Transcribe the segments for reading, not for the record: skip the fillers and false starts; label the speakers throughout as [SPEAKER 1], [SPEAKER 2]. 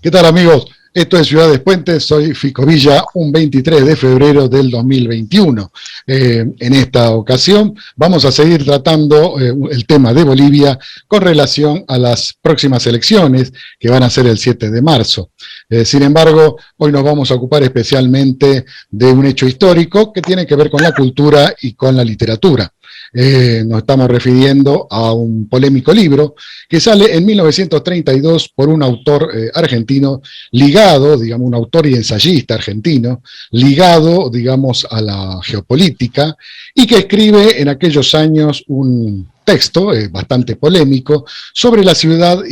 [SPEAKER 1] ¿Qué tal, amigos? Esto es Ciudades Puentes, soy Fico Villa, un 23 de febrero del 2021. En esta ocasión vamos a seguir tratando el tema de Bolivia con relación a las próximas elecciones que van a ser el 7 de marzo. Sin embargo, hoy nos vamos a ocupar especialmente de un hecho histórico que tiene que ver con la cultura y con la literatura. Nos estamos refiriendo a un polémico libro que sale en 1932 por un autor argentino ligado, digamos, un autor y ensayista argentino, ligado, digamos, a la geopolítica y que escribe en aquellos años un texto bastante polémico sobre la ciudad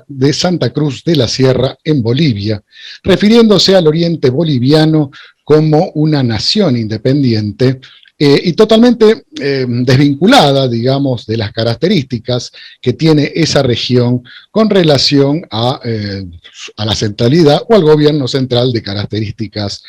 [SPEAKER 1] de Santa Cruz de la Sierra en Bolivia, refiriéndose al oriente boliviano como una nación independiente y totalmente desvinculada, digamos, de las características que tiene esa región con relación a la centralidad o al gobierno central de características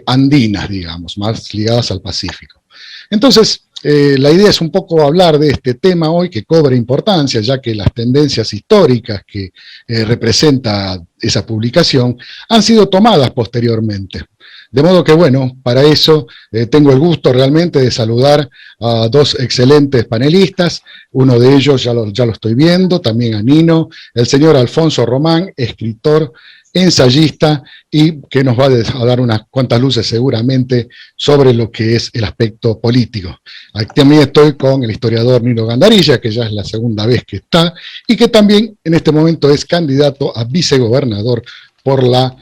[SPEAKER 1] andinas, digamos, más ligadas al Pacífico. Entonces, la idea es un poco hablar de este tema hoy que cobra importancia, ya que las tendencias históricas que representa esa publicación han sido tomadas posteriormente. De modo que, bueno, para eso tengo el gusto realmente de saludar a dos excelentes panelistas. Uno de ellos ya lo estoy viendo, también a Nino, el señor Alfonso Román, escritor, ensayista, y que nos va a dar unas cuantas luces seguramente sobre lo que es el aspecto político. Aquí también estoy con el historiador Nino Gandarilla, que ya es la segunda vez que está, y que también en este momento es candidato a vicegobernador por la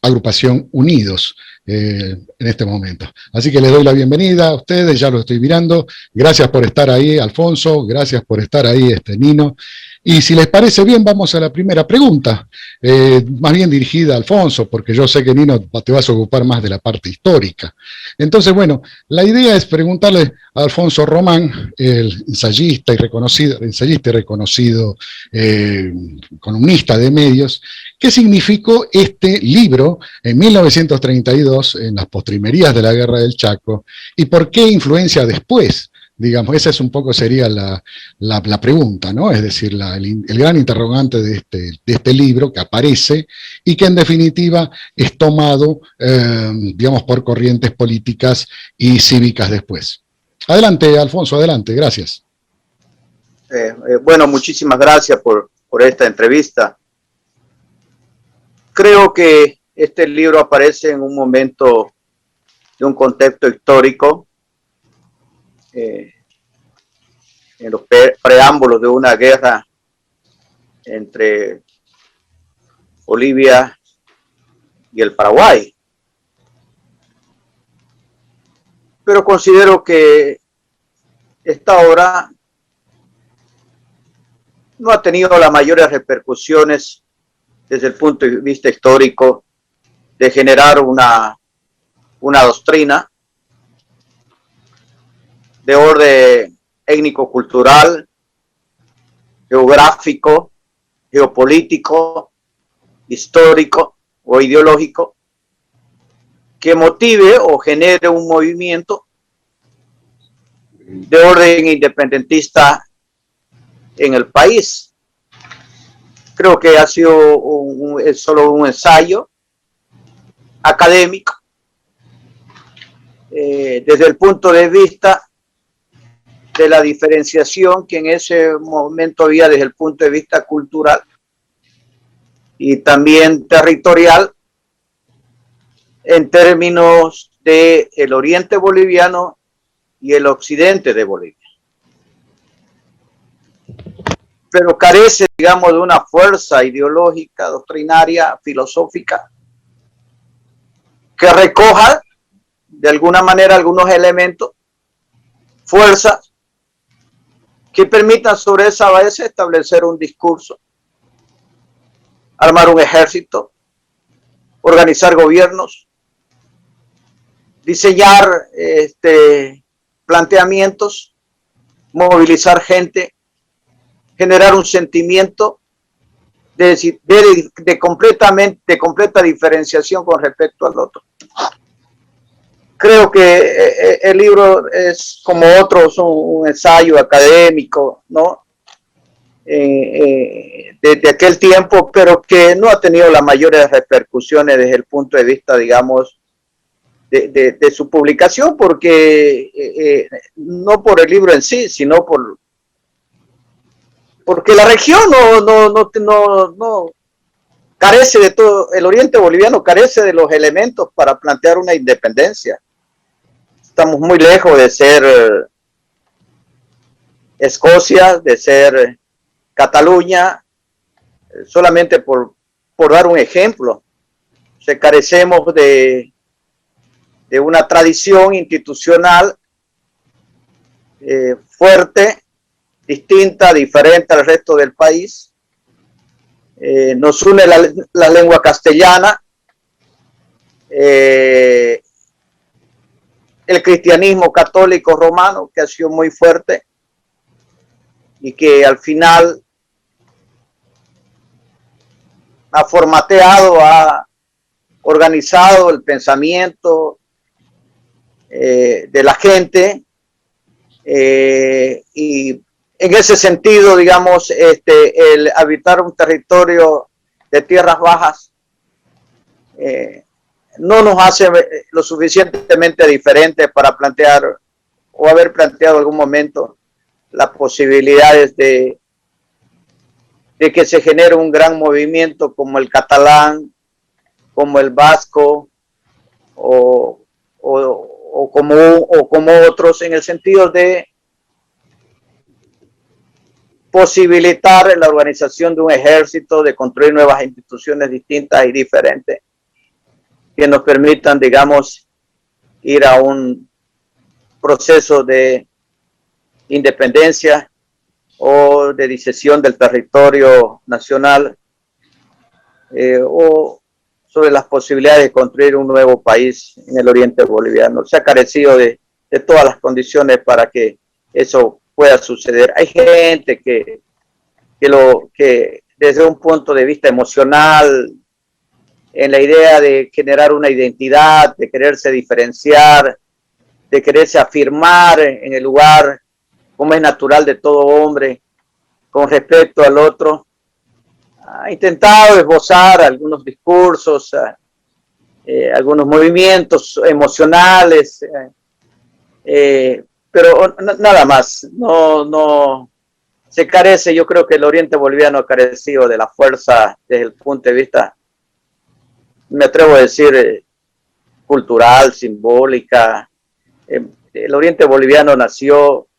[SPEAKER 1] agrupación Unidos en este momento. Así que les doy la bienvenida a ustedes, ya lo estoy mirando. Gracias por estar ahí, Alfonso, gracias por estar ahí, Nino. Y si les parece bien, vamos a la primera pregunta, más bien dirigida a Alfonso, porque yo sé que, Nino, te vas a ocupar más de la parte histórica. Entonces, bueno, la idea es preguntarle a Alfonso Román, el ensayista y reconocido columnista de medios, ¿qué significó este libro en 1932, en las postrimerías de la Guerra del Chaco, y por qué influencia después? Digamos, esa es un poco sería la pregunta, ¿no? Es decir, el gran interrogante de este libro que aparece y que en definitiva es tomado, digamos, por corrientes políticas y cívicas después. Adelante, Alfonso, adelante, gracias.
[SPEAKER 2] Bueno, muchísimas gracias por esta entrevista. Creo que este libro aparece en un momento de un contexto histórico, en los preámbulos de una guerra entre Bolivia y el Paraguay. Pero considero que esta obra no ha tenido las mayores repercusiones desde el punto de vista histórico de generar una doctrina de orden étnico-cultural, geográfico, geopolítico, histórico o ideológico que motive o genere un movimiento de orden independentista en el país. Creo que ha sido solo un ensayo académico desde el punto de vista de la diferenciación que en ese momento había desde el punto de vista cultural y también territorial en términos de el oriente boliviano y el occidente de Bolivia. Pero carece, digamos, de una fuerza ideológica, doctrinaria, filosófica, que recoja de alguna manera algunos elementos, fuerzas, que permitan sobre esa base establecer un discurso, armar un ejército, organizar gobiernos, diseñar planteamientos, movilizar gente, generar un sentimiento de completa diferenciación con respecto al otro. Creo que el libro es como otros, un ensayo académico, ¿no? desde aquel tiempo, pero que no ha tenido las mayores repercusiones desde el punto de vista, digamos, de su publicación, porque no por el libro en sí, sino porque la región no carece de todo, el oriente boliviano carece de los elementos para plantear una independencia. Estamos muy lejos de ser Escocia, de ser Cataluña, solamente por dar un ejemplo. Carecemos de una tradición institucional fuerte, distinta, diferente al resto del país. Nos une la lengua castellana, el cristianismo católico romano, que ha sido muy fuerte y que al final ha formateado, ha organizado el pensamiento de la gente, y en ese sentido, digamos, el habitar un territorio de tierras bajas no nos hace lo suficientemente diferente para plantear o haber planteado en algún momento las posibilidades de que se genere un gran movimiento como el catalán, como el vasco o como otros, en el sentido de posibilitar la organización de un ejército, de construir nuevas instituciones distintas y diferentes que nos permitan, digamos, ir a un proceso de independencia o de disesión del territorio nacional, o sobre las posibilidades de construir un nuevo país en el oriente boliviano. Se ha carecido de todas las condiciones para que eso pueda suceder. Hay gente que desde un punto de vista emocional, en la idea de generar una identidad, de quererse diferenciar, de quererse afirmar en el lugar como es natural de todo hombre con respecto al otro, ha intentado esbozar algunos discursos, algunos movimientos emocionales, pero nada más. No se carece. Yo creo que el oriente boliviano ha carecido de la fuerza desde el punto de vista, me atrevo a decir, cultural, simbólica. El oriente boliviano nació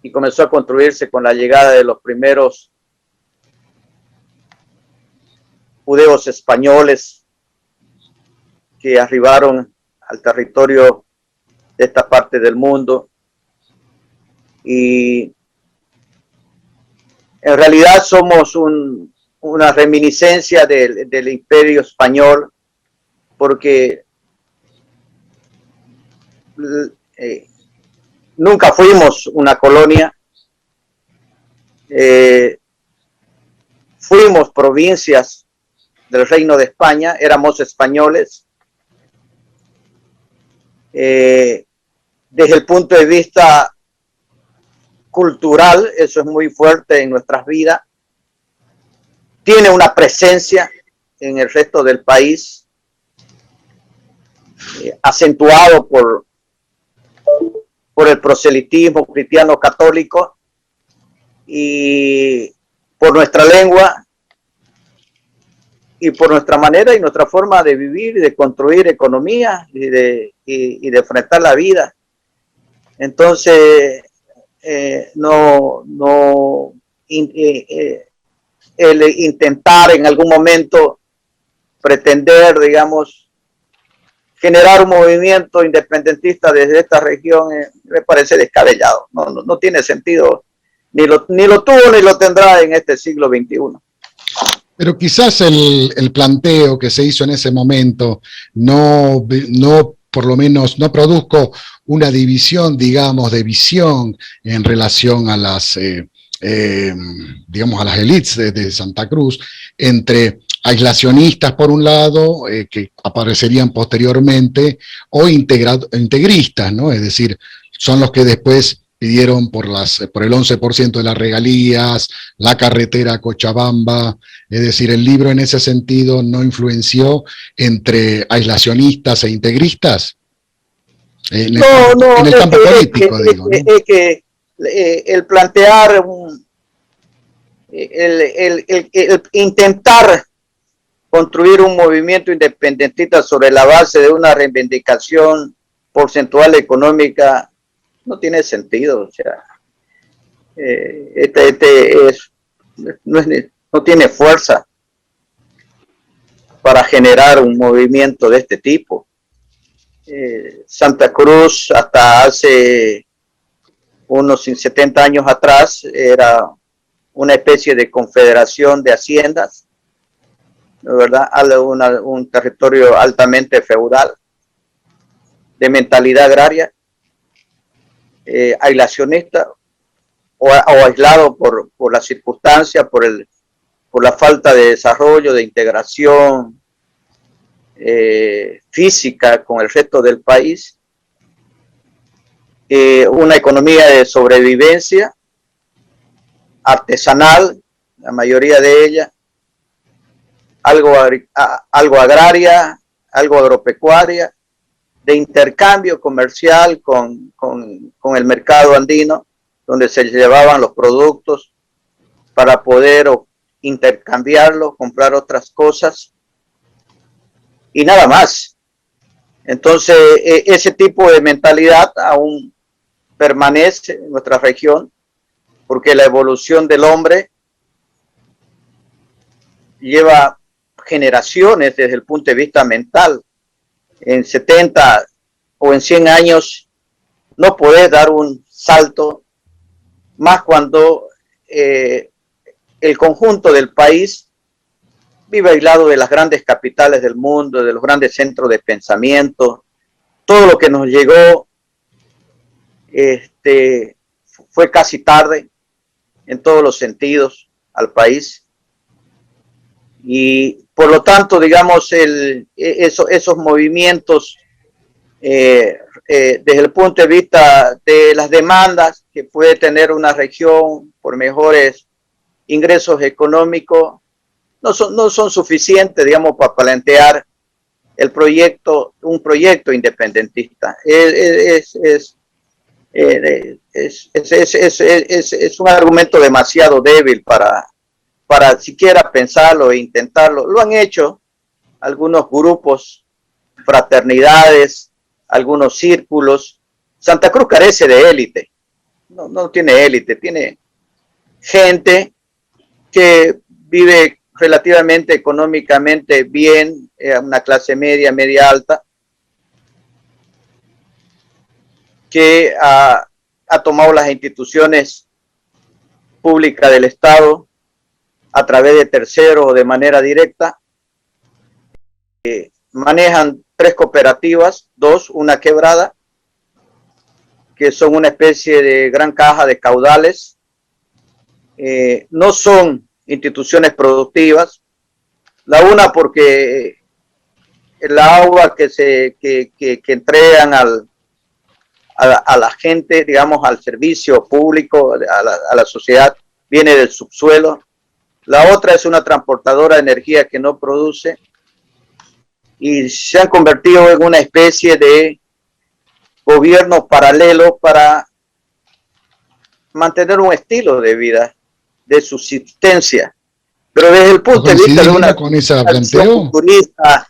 [SPEAKER 2] y comenzó a construirse con la llegada de los primeros judeos españoles que arribaron al territorio de esta parte del mundo, y en realidad somos una reminiscencia del imperio español, porque nunca fuimos una colonia, fuimos provincias del Reino de España, éramos españoles. Desde el punto de vista cultural, eso es muy fuerte en nuestras vidas. Tiene una presencia en el resto del país, acentuado por el proselitismo cristiano católico y por nuestra lengua y por nuestra manera y nuestra forma de vivir y de construir economía y de enfrentar la vida. Entonces, el intentar en algún momento pretender, digamos, generar un movimiento independentista desde esta región me parece descabellado. No tiene sentido, ni lo tuvo ni lo tendrá en este siglo XXI.
[SPEAKER 1] Pero quizás el planteo que se hizo en ese momento no por lo menos no produjo una división, digamos, de visión en relación a las, digamos, a las élites de Santa Cruz, entre aislacionistas por un lado, que aparecerían posteriormente, o integristas, ¿no? Es decir, son los que después pidieron por el 11% de las regalías, la carretera a Cochabamba. Es decir, el libro en ese sentido no influenció entre aislacionistas e integristas en el campo político, digo, ¿no?
[SPEAKER 2] Es que el plantear, el intentar construir un movimiento independentista sobre la base de una reivindicación porcentual económica no tiene sentido. O sea, no tiene fuerza para generar un movimiento de este tipo. Santa Cruz hasta hace unos 70 años atrás era una especie de confederación de haciendas, ¿verdad? Un territorio altamente feudal, de mentalidad agraria, aislacionista o aislado por las circunstancias, por la falta de desarrollo, de integración física con el resto del país, una economía de sobrevivencia artesanal, la mayoría de ella, algo agraria, algo agropecuaria, de intercambio comercial con el mercado andino, donde se llevaban los productos para poder intercambiarlos, comprar otras cosas y nada más. Entonces, ese tipo de mentalidad aún permanece en nuestra región, porque la evolución del hombre lleva generaciones desde el punto de vista mental. En 70 o en 100 años no podés dar un salto, más cuando el conjunto del país vive aislado de las grandes capitales del mundo, de los grandes centros de pensamiento. Todo lo que nos llegó fue casi tarde en todos los sentidos al país. Y por lo tanto, digamos, esos movimientos desde el punto de vista de las demandas que puede tener una región por mejores ingresos económicos, no son suficientes, digamos, para plantear un proyecto independentista. Es un argumento demasiado débil para siquiera pensarlo e intentarlo. Lo han hecho algunos grupos, fraternidades, algunos círculos. Santa Cruz carece de élite, no tiene élite, tiene gente que vive relativamente económicamente bien, una clase media, media alta, que ha tomado las instituciones públicas del Estado a través de terceros o de manera directa. Manejan 3 cooperativas, 2, una quebrada, que son una especie de gran caja de caudales. No son instituciones productivas. La una porque el agua que entregan a la gente, digamos, al servicio público, a la sociedad, viene del subsuelo. La otra es una transportadora de energía que no produce, y se han convertido en una especie de gobierno paralelo para mantener un estilo de vida, de subsistencia. Pero desde el punto de vista de una futurista,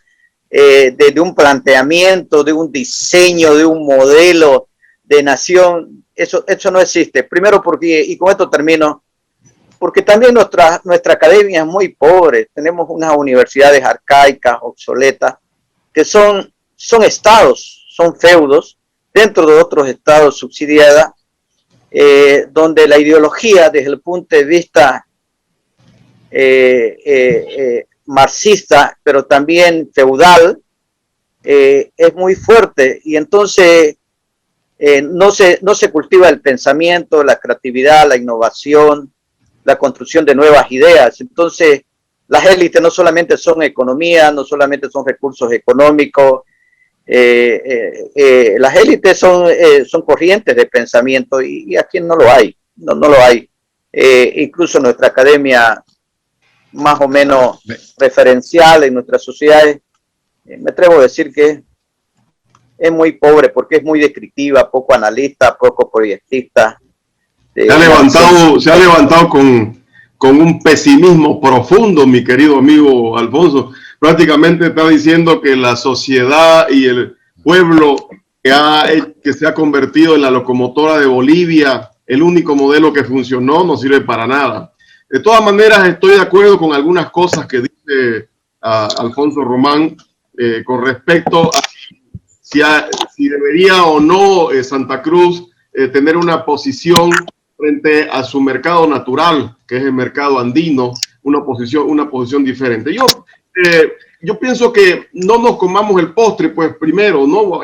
[SPEAKER 2] de un planteamiento, de un diseño, de un modelo de nación, eso no existe. Primero porque, y con esto termino, porque también nuestra academia es muy pobre. Tenemos unas universidades arcaicas, obsoletas, que son estados, son feudos, dentro de otros estados subsidiados, donde la ideología desde el punto de vista marxista, pero también feudal, es muy fuerte, y entonces no se cultiva el pensamiento, la creatividad, la innovación, la construcción de nuevas ideas. Entonces, las élites no solamente son economía, no solamente son recursos económicos, Las élites son corrientes de pensamiento y aquí no lo hay, no lo hay. Incluso nuestra academia más o menos referencial en nuestras sociedades, me atrevo a decir que es muy pobre porque es muy descriptiva, poco analista, poco proyectista.
[SPEAKER 3] Se ha levantado con un pesimismo profundo, mi querido amigo Alfonso. Prácticamente está diciendo que la sociedad y el pueblo que se ha convertido en la locomotora de Bolivia, el único modelo que funcionó, no sirve para nada. De todas maneras, estoy de acuerdo con algunas cosas que dice Alfonso Román con respecto a si debería o no Santa Cruz tener una posición frente a su mercado natural, que es el mercado andino, una posición diferente. Yo pienso que no nos comamos el postre, pues primero, ¿no?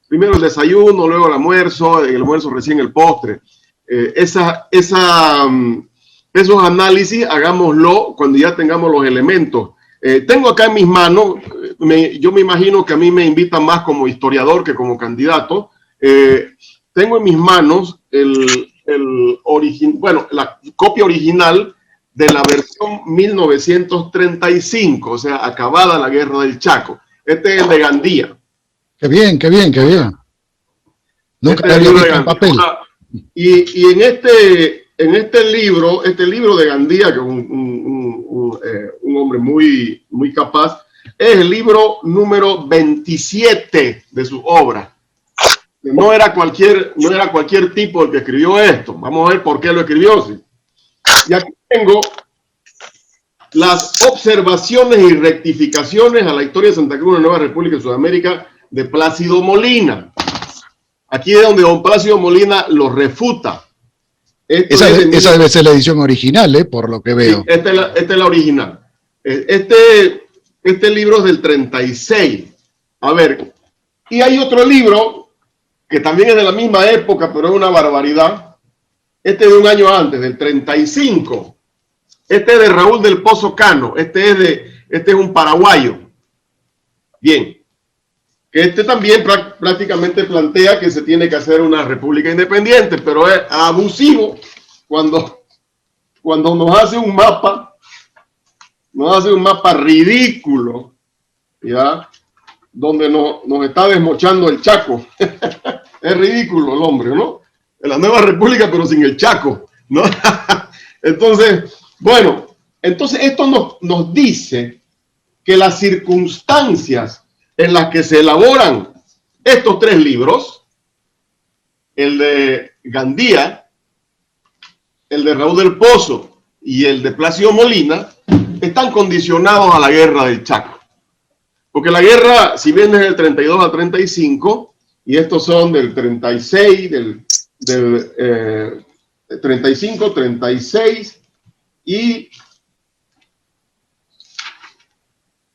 [SPEAKER 3] Primero el desayuno, luego el almuerzo recién el postre. Esos análisis hagámoslo cuando ya tengamos los elementos. Tengo acá en mis manos, yo me imagino que a mí me invitan más como historiador que como candidato. Tengo en mis manos la copia original de la versión 1935, o sea, acabada la guerra del Chaco. Este es el de Gandía.
[SPEAKER 1] Qué bien, qué bien, qué bien. Nunca lo había visto en papel.
[SPEAKER 3] Y en este libro de Gandía, que es un hombre muy, muy capaz, es el libro número 27 de su obra. No era cualquier tipo el que escribió esto. Vamos a ver por qué lo escribió. ¿Sí? Y aquí tengo las observaciones y rectificaciones a la historia de Santa Cruz, la Nueva República de Sudamérica, de Plácido Molina. Aquí es donde don Plácido Molina lo refuta.
[SPEAKER 1] Esa debe ser la edición original, por lo que veo.
[SPEAKER 3] Sí, esta es la original. Este libro es del 36. A ver, y hay otro libro que también es de la misma época, pero es una barbaridad. Este es de un año antes, del 35. Este es de Raúl del Pozo Cano. Este es un paraguayo. Bien. Que este también prácticamente plantea que se tiene que hacer una república independiente, pero es abusivo cuando nos hace un mapa ridículo, ¿ya? Donde nos está desmochando el Chaco. Es ridículo el hombre, ¿no? En la nueva república, pero sin el Chaco, ¿no? Entonces, bueno, esto nos dice que las circunstancias en las que se elaboran estos tres libros, el de Gandía, el de Raúl del Pozo y el de Plácido Molina, están condicionados a la guerra del Chaco. Porque la guerra, si bien es del 32 al 35, y estos son del 36, del 35, 36 y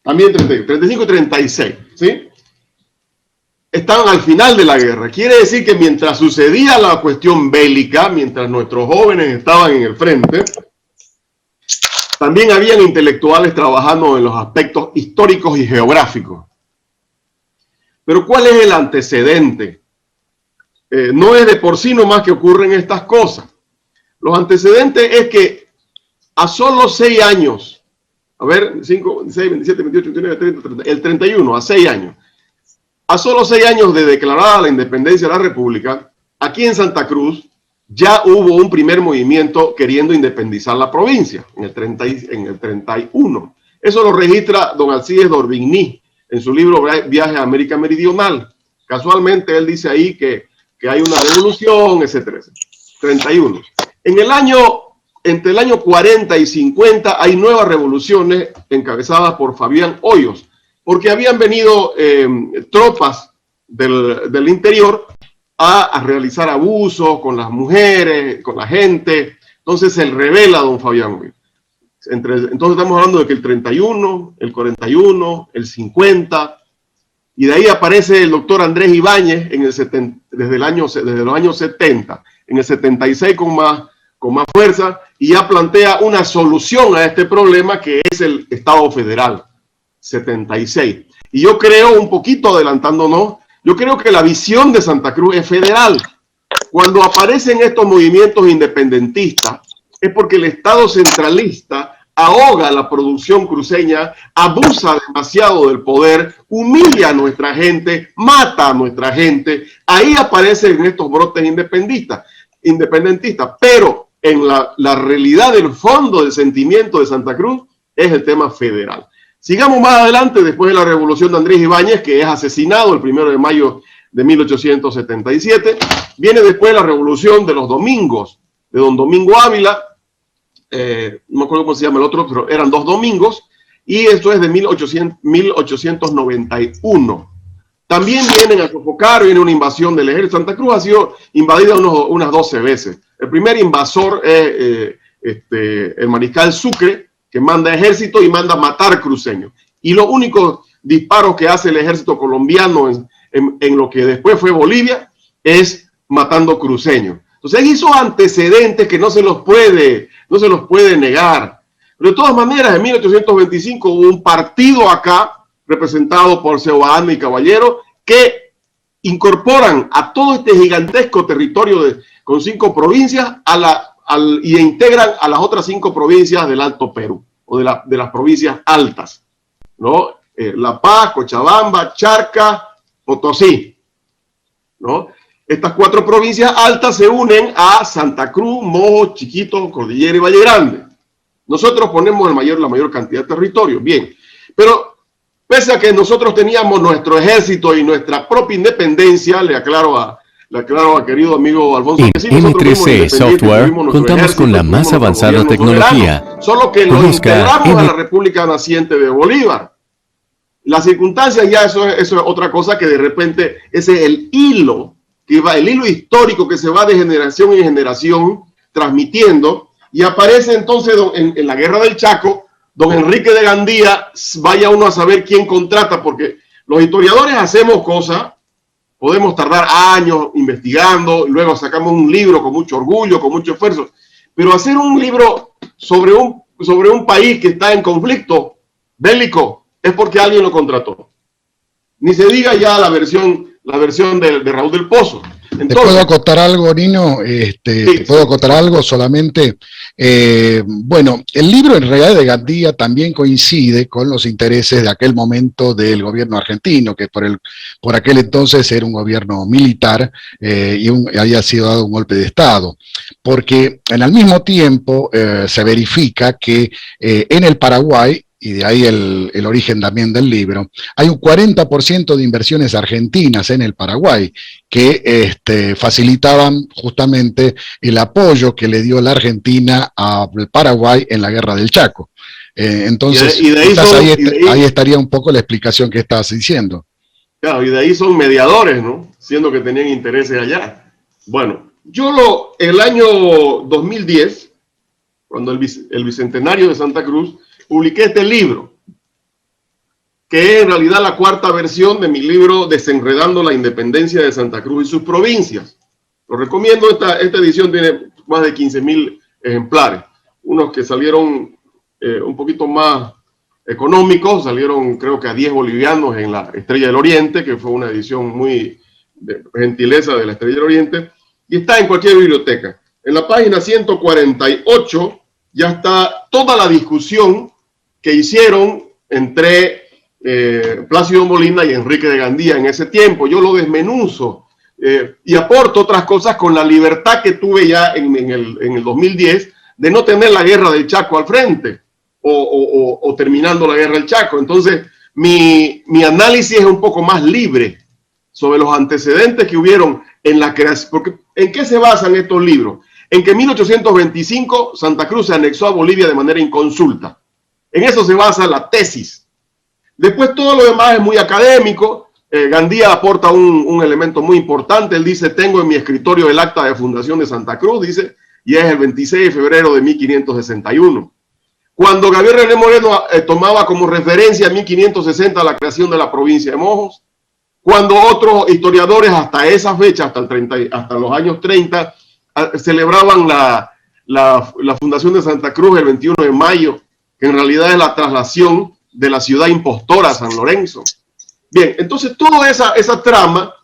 [SPEAKER 3] también 35 y 36, ¿sí? Estaban al final de la guerra. Quiere decir que mientras sucedía la cuestión bélica, mientras nuestros jóvenes estaban en el frente, también habían intelectuales trabajando en los aspectos históricos y geográficos. Pero ¿cuál es el antecedente? No es de por sí nomás que ocurren estas cosas. Los antecedentes es que a solo 6 años, a ver, 5, 6, 27, 28, 29, 30, 30, el 31, a 6 años. A solo 6 años de declarada la independencia de la República, aquí en Santa Cruz ya hubo un primer movimiento queriendo independizar la provincia, en el 31. Eso lo registra don Alcides d'Orbigny en su libro Viaje a América Meridional. Casualmente él dice ahí que hay una revolución, etcétera, etcétera. 31. Entre el año 40 y 50 hay nuevas revoluciones encabezadas por Fabián Hoyos, porque habían venido tropas del interior a realizar abusos con las mujeres, con la gente. Entonces se revela don Fabián Hoyos. Entonces estamos hablando de que el 31, el 41, el 50, y de ahí aparece el doctor Andrés Ibáñez desde los años 70, en el 76 con más fuerza, y ya plantea una solución a este problema que es el Estado federal. 76. Y yo creo, un poquito adelantándonos, yo creo que la visión de Santa Cruz es federal. Cuando aparecen estos movimientos independentistas, es porque el Estado centralista ahoga la producción cruceña, abusa demasiado del poder, humilla a nuestra gente, mata a nuestra gente. Ahí aparecen estos brotes independentistas. Pero en la realidad del fondo del sentimiento de Santa Cruz es el tema federal. Sigamos más adelante, después de la revolución de Andrés Ibáñez, que es asesinado el 1 de mayo de 1877. Viene después la revolución de los domingos, de don Domingo Ávila. No me acuerdo cómo se llama el otro, pero eran 2 domingos, y esto es de 1891. También vienen a sofocar, viene una invasión del ejército. Santa Cruz ha sido invadida unas 12 veces. El primer invasor es el mariscal Sucre, que manda ejército y manda matar cruceños. Y los únicos disparos que hace el ejército colombiano en lo que después fue Bolivia es matando cruceños. Entonces hizo antecedentes que no se los puede negar. Pero de todas maneras, en 1825 hubo un partido acá, representado por Seoane y Caballero, que incorporan a todo este gigantesco territorio con 5 provincias y integran a las otras 5 provincias del Alto Perú, o de las provincias altas, ¿no? La Paz, Cochabamba, Charca, Potosí, ¿no? Estas 4 provincias altas se unen a Santa Cruz, Mojo, Chiquito, Cordillera y Valle Grande. Nosotros ponemos la mayor cantidad de territorio, bien. Pero pese a que nosotros teníamos nuestro ejército y nuestra propia independencia, le aclaro a querido amigo Alfonso,
[SPEAKER 4] en M3C Software contamos con la más avanzada tecnología.
[SPEAKER 3] Solo que lo integramos a la República Naciente de Bolívar. Las circunstancias ya eso es otra cosa, que de repente ese es el hilo histórico que se va de generación en generación transmitiendo, y aparece entonces en la Guerra del Chaco, don Enrique de Gandía. Vaya uno a saber quién contrata, porque los historiadores hacemos cosas, podemos tardar años investigando, luego sacamos un libro con mucho orgullo, con mucho esfuerzo, pero hacer un libro sobre un país que está en conflicto bélico es porque alguien lo contrató. Ni se diga ya la versión de Raúl del Pozo. Entonces,
[SPEAKER 1] ¿te puedo acotar algo, Nino? ¿Te puedo acotar algo solamente? Bueno, el libro en realidad de Gandía también coincide con los intereses de aquel momento del gobierno argentino, que por aquel entonces era un gobierno militar y había sido dado un golpe de Estado. Porque al mismo tiempo se verifica que en el Paraguay, y de ahí el origen también del libro, hay un 40% de inversiones argentinas en el Paraguay que facilitaban justamente el apoyo que le dio la Argentina al Paraguay en la Guerra del Chaco. Entonces, ahí estaría un poco la explicación que estás diciendo.
[SPEAKER 3] Claro, y de ahí son mediadores, ¿no? Siendo que tenían intereses allá. Bueno, el año 2010, cuando el bicentenario de Santa Cruz, publiqué este libro, que es en realidad la 4ª versión de mi libro Desenredando la Independencia de Santa Cruz y sus provincias. Lo recomiendo. Esta edición tiene más de 15.000 ejemplares. Unos que salieron un poquito más económicos, salieron creo que a 10 bolivianos en la Estrella del Oriente, que fue una edición muy de gentileza de la Estrella del Oriente, y está en cualquier biblioteca. En la página 148 ya está toda la discusión que hicieron entre Plácido Molina y Enrique de Gandía en ese tiempo. Yo lo desmenuzo y aporto otras cosas con la libertad que tuve ya en el 2010 de no tener la Guerra del Chaco al frente o terminando la Guerra del Chaco. Entonces mi análisis es un poco más libre sobre los antecedentes que hubieron en la creación. Porque ¿en qué se basan estos libros? En que en 1825 Santa Cruz se anexó a Bolivia de manera inconsulta. En eso se basa la tesis. Después todo lo demás es muy académico. Gandía aporta un elemento muy importante. Él dice: tengo en mi escritorio el acta de fundación de Santa Cruz, dice, y es el 26 de febrero de 1561. Cuando Gabriel René Moreno tomaba como referencia en 1560 la creación de la provincia de Mojos, cuando otros historiadores hasta esa fecha, hasta los años 30, celebraban la fundación de Santa Cruz el 21 de mayo, que en realidad es la traslación de la ciudad impostora San Lorenzo. Bien, entonces toda esa trama,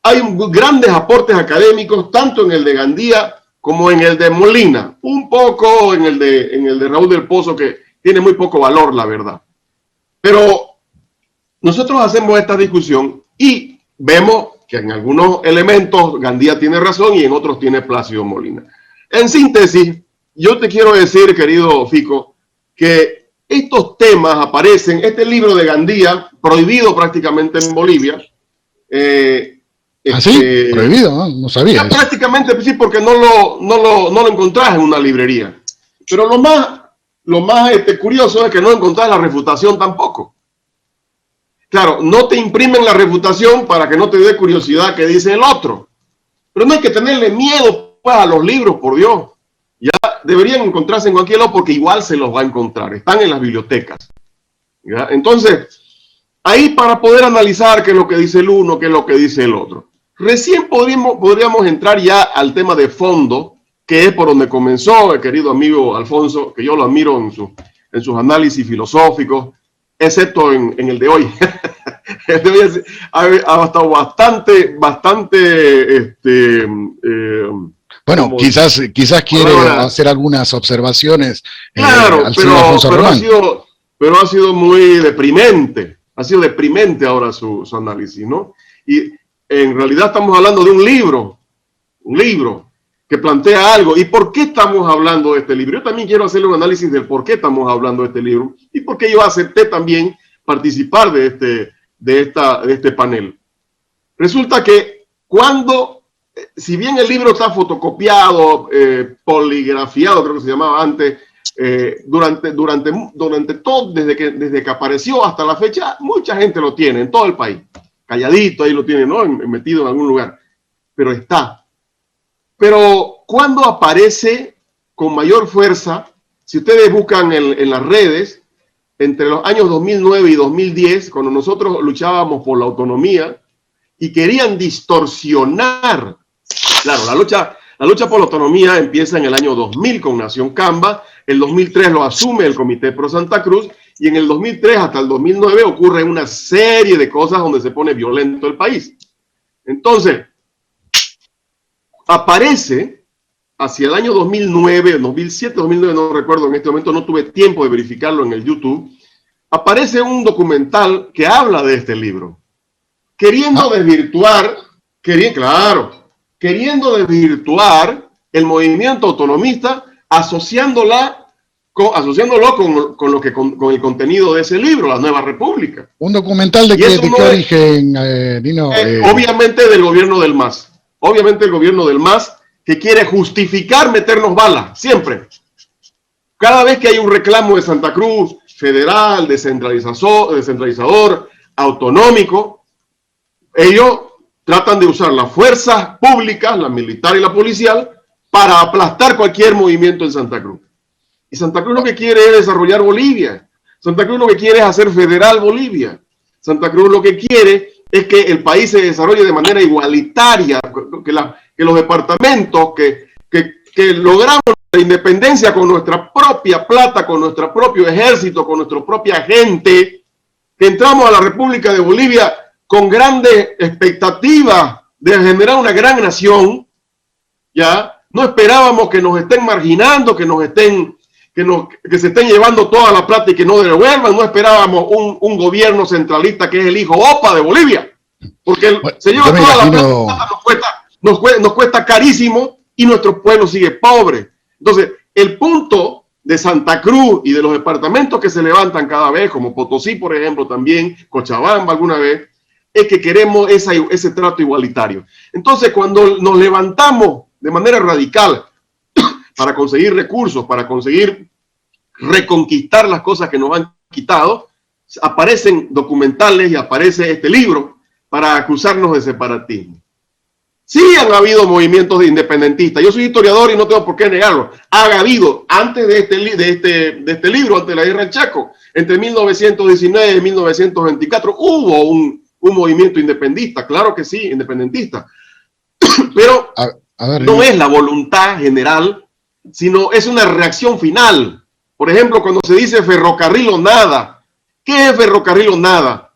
[SPEAKER 3] hay grandes aportes académicos, tanto en el de Gandía como en el de Molina, un poco en el de Raúl del Pozo, que tiene muy poco valor, la verdad. Pero nosotros hacemos esta discusión y vemos que en algunos elementos Gandía tiene razón y en otros tiene Plácido Molina. En síntesis, yo te quiero decir, querido Fico, que estos temas aparecen, este libro de Gandía, prohibido prácticamente en Bolivia.
[SPEAKER 1] ¿Ah, sí? Prohibido, ¿no? No sabía eso.
[SPEAKER 3] Prácticamente sí, porque no lo encontrás en una librería. Pero lo más curioso es que no encontrás la refutación tampoco. Claro, no te imprimen la refutación para que no te dé curiosidad que dice el otro. Pero no hay que tenerle miedo pues, a los libros, por Dios. Ya deberían encontrarse en cualquier lado porque igual se los va a encontrar. Están en las bibliotecas. ¿Ya? Entonces, ahí para poder analizar qué es lo que dice el uno, qué es lo que dice el otro. Recién podríamos entrar ya al tema de fondo, que es por donde comenzó el querido amigo Alfonso, que yo lo admiro en sus análisis filosóficos, excepto en el de hoy. El de hoy ha estado bastante
[SPEAKER 1] bueno, quizás quiere hacer algunas observaciones.
[SPEAKER 3] Claro, pero ha sido muy deprimente. Ha sido deprimente ahora su análisis, ¿no? Y en realidad estamos hablando de un libro que plantea algo. ¿Y por qué estamos hablando de este libro? Yo también quiero hacerle un análisis del por qué estamos hablando de este libro y por qué yo acepté también participar de este panel. Resulta que si bien el libro está fotocopiado, poligrafiado, creo que se llamaba antes, durante todo, desde que apareció hasta la fecha, mucha gente lo tiene en todo el país. Calladito, ahí lo tiene, ¿no? Metido en algún lugar. Pero está. Pero cuando aparece con mayor fuerza, si ustedes buscan en las redes, entre los años 2009 y 2010, cuando nosotros luchábamos por la autonomía y querían distorsionar, claro, la lucha por la autonomía empieza en el año 2000 con Nación Camba, el 2003 lo asume el Comité Pro Santa Cruz y en el 2003 hasta el 2009 ocurre una serie de cosas donde se pone violento el país. Entonces, aparece hacia el año 2009, 2007, 2009, no recuerdo, en este momento no tuve tiempo de verificarlo en el YouTube, aparece un documental que habla de este libro, queriendo desvirtuar el movimiento autonomista, asociándolo con el contenido de ese libro, La Nueva República.
[SPEAKER 1] ¿Un documental de qué origen, Nino?
[SPEAKER 3] Obviamente del gobierno del MAS. Obviamente el gobierno del MAS, que quiere justificar meternos balas, siempre. Cada vez que hay un reclamo de Santa Cruz, federal, descentralizador, autonómico, ellos tratan de usar las fuerzas públicas, la militar y la policial, para aplastar cualquier movimiento en Santa Cruz. Y Santa Cruz lo que quiere es desarrollar Bolivia. Santa Cruz lo que quiere es hacer federal Bolivia. Santa Cruz lo que quiere es que el país se desarrolle de manera igualitaria, que los departamentos, que logramos la independencia con nuestra propia plata, con nuestro propio ejército, con nuestra propia gente, que entramos a la República de Bolivia con grandes expectativas de generar una gran nación, ¿ya? No esperábamos que nos estén marginando, que se estén llevando toda la plata y que no devuelvan. No esperábamos un gobierno centralista que es el hijo OPA de Bolivia, porque se lleva toda la plata, nos cuesta carísimo y nuestro pueblo sigue pobre. Entonces, el punto de Santa Cruz y de los departamentos que se levantan cada vez, como Potosí, por ejemplo, también, Cochabamba alguna vez, es que queremos ese trato igualitario. Entonces, cuando nos levantamos de manera radical para conseguir recursos, para conseguir reconquistar las cosas que nos han quitado, aparecen documentales y aparece este libro para acusarnos de separatismo. Sí han habido movimientos independentistas. Yo soy historiador y no tengo por qué negarlo. Ha habido, antes de este libro, antes de la guerra del Chaco, entre 1919 y 1924, hubo un movimiento independentista, claro que sí, independentista. Pero no es la voluntad general, sino es una reacción final. Por ejemplo, cuando se dice ferrocarril o nada, ¿Qué es ferrocarril o nada?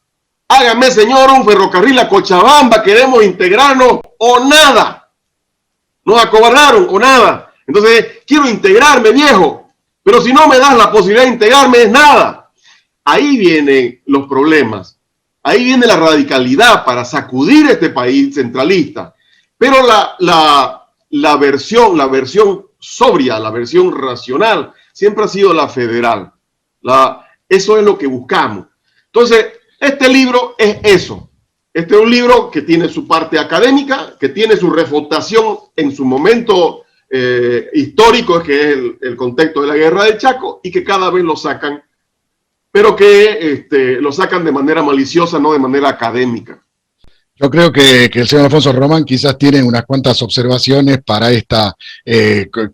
[SPEAKER 3] Hágame, señor, un ferrocarril a Cochabamba, queremos integrarnos o nada. Nos acobardaron o nada. Entonces, quiero integrarme, viejo, pero si no me das la posibilidad de integrarme es nada. Ahí vienen los problemas. Ahí viene la radicalidad para sacudir este país centralista. Pero la versión sobria, la versión racional, siempre ha sido la federal. Eso es lo que buscamos. Entonces, este libro es eso. Este es un libro que tiene su parte académica, que tiene su refutación en su momento histórico, que es el contexto de la guerra del Chaco, y que cada vez lo sacan, pero que lo sacan de manera maliciosa, no de manera académica.
[SPEAKER 1] Yo creo que el señor Alfonso Román quizás tiene unas cuantas observaciones para esta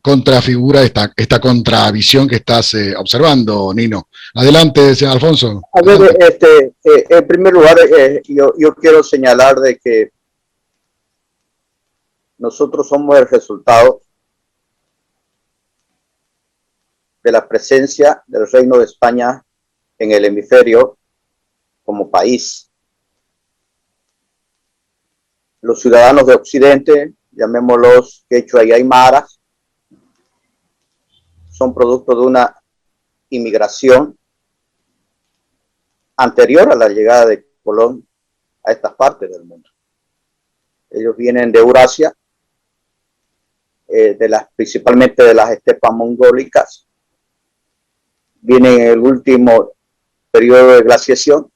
[SPEAKER 1] contrafigura, esta contravisión que estás observando, Nino. Adelante, señor Alfonso.
[SPEAKER 2] A ver, en primer lugar, yo quiero señalar de que nosotros somos el resultado de la presencia del Reino de España en el hemisferio como país. Los ciudadanos de Occidente, llamémoslos quechua y aymaras, son producto de una inmigración anterior a la llegada de Colón a estas partes del mundo. Ellos vienen de Eurasia, principalmente de las estepas mongólicas, vienen en el último periodo de glaciación,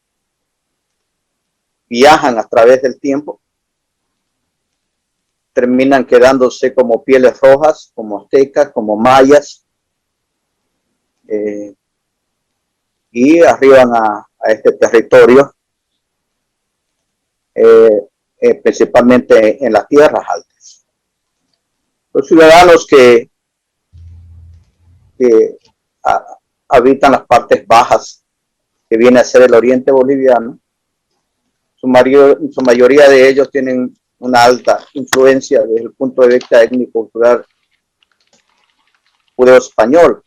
[SPEAKER 2] viajan a través del tiempo, terminan quedándose como pieles rojas, como aztecas, como mayas, y arriban a este territorio, principalmente en las tierras altas. Los ciudadanos que habitan las partes bajas, que viene a ser el oriente boliviano, su mayoría de ellos tienen una alta influencia desde el punto de vista étnico-cultural judeo-español.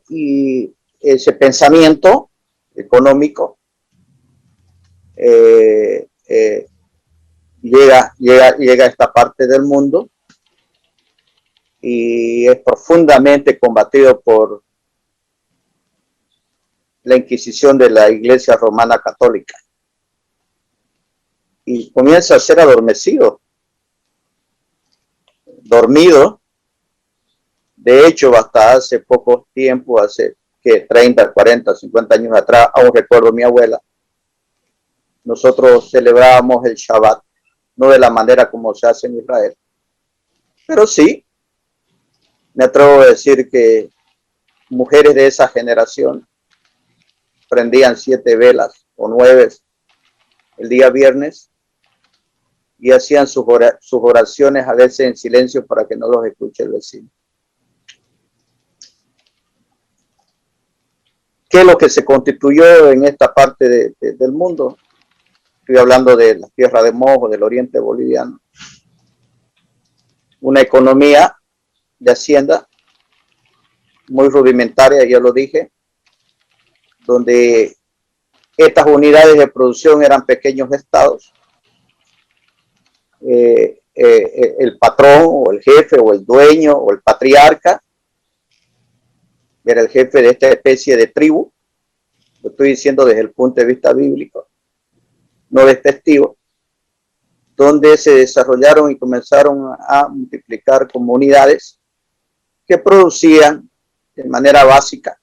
[SPEAKER 2] Y ese pensamiento económico llega a esta parte del mundo y es profundamente combatido por la Inquisición de la Iglesia Romana Católica. Y comienza a ser adormecido, dormido. De hecho, hasta hace poco tiempo, hace 30, 40, 50 años atrás, aún recuerdo a mi abuela, nosotros celebrábamos el Shabbat, no de la manera como se hace en Israel, pero sí, me atrevo a decir que mujeres de esa generación prendían 7 velas o 9 el día viernes y hacían sus oraciones a veces en silencio para que no los escuche el vecino. ¿Qué es lo que se constituyó en esta parte del mundo? Estoy hablando de la tierra de Mojo, del oriente boliviano. Una economía de hacienda muy rudimentaria, ya lo dije, donde estas unidades de producción eran pequeños estados. El patrón o el jefe o el dueño o el patriarca era el jefe de esta especie de tribu. Lo estoy diciendo desde el punto de vista bíblico, no despectivo, donde se desarrollaron y comenzaron a multiplicar comunidades que producían de manera básica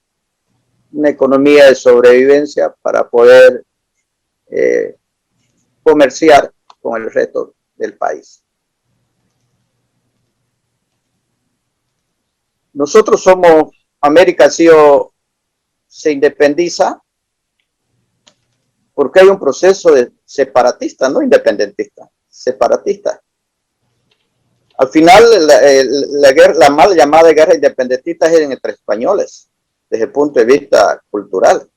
[SPEAKER 2] una economía de sobrevivencia para poder comerciar con el resto del país. Nosotros somos, América se independiza porque hay un proceso de separatista, no independentista, separatista. Al final, la mal llamada guerra independentista es entre españoles, desde el punto de vista cultural.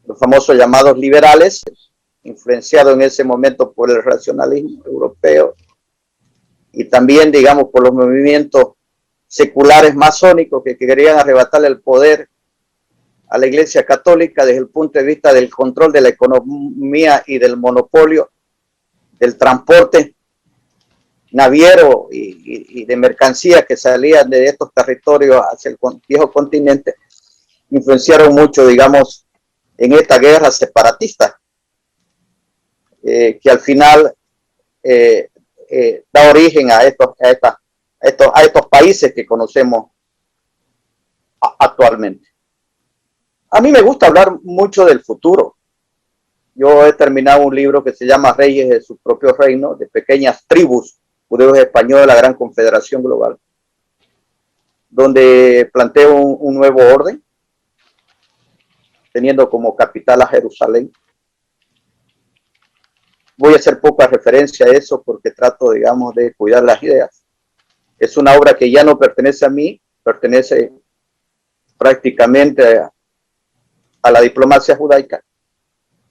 [SPEAKER 2] Los famosos llamados liberales, influenciados en ese momento por el racionalismo europeo y también, digamos, por los movimientos seculares masónicos que querían arrebatarle el poder a la Iglesia Católica desde el punto de vista del control de la economía y del monopolio del transporte naviero y de mercancías que salían de estos territorios hacia el viejo continente, influenciaron mucho, digamos, en esta guerra separatista, que al final da origen a estos países que conocemos actualmente. A mí me gusta hablar mucho del futuro. Yo he terminado un libro que se llama Reyes de su propio reino, de pequeñas tribus judeos españoles, la gran confederación global, donde planteo un nuevo orden, teniendo como capital a Jerusalén. Voy a hacer poca referencia a eso porque trato, digamos, de cuidar las ideas. Es una obra que ya no pertenece a mí, pertenece prácticamente a la diplomacia judaica,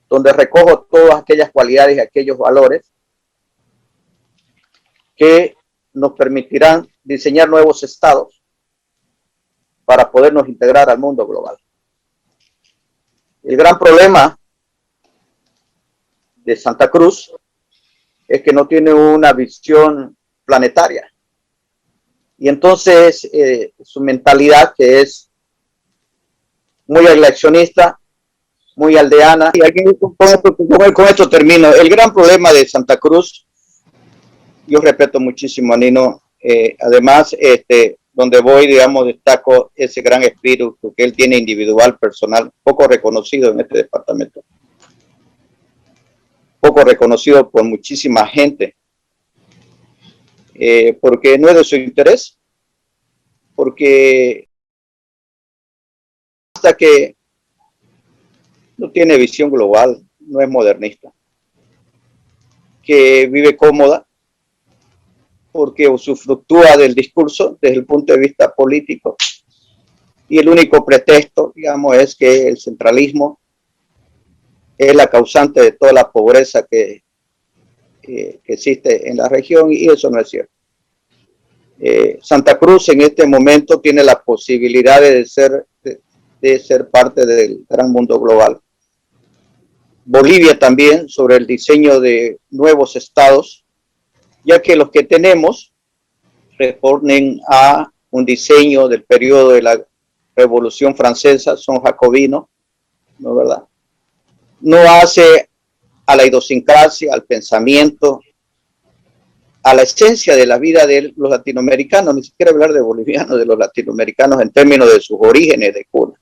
[SPEAKER 2] donde recojo todas aquellas cualidades y aquellos valores que nos permitirán diseñar nuevos estados para podernos integrar al mundo global. El gran problema de Santa Cruz es que no tiene una visión planetaria. Y entonces su mentalidad, que es muy aislacionista, muy aldeana. Y aquí con esto termino. El gran problema de Santa Cruz, yo respeto muchísimo a Nino, además, donde voy, digamos, destaco ese gran espíritu que él tiene individual, personal, poco reconocido en este departamento, poco reconocido por muchísima gente, porque no es de su interés, porque hasta que no tiene visión global, no es modernista, que vive cómoda porque usufructúa del discurso desde el punto de vista político y el único pretexto, digamos, es que el centralismo es la causante de toda la pobreza que existe en la región, y eso no es cierto. Santa Cruz en este momento tiene la posibilidad de ser parte del gran mundo global. Bolivia también, sobre el diseño de nuevos estados, ya que los que tenemos responden a un diseño del periodo de la Revolución Francesa, son jacobinos, ¿no es verdad? No hace a la idiosincrasia, al pensamiento, a la esencia de la vida de los latinoamericanos, ni siquiera hablar de bolivianos, de los latinoamericanos en términos de sus orígenes de cuna.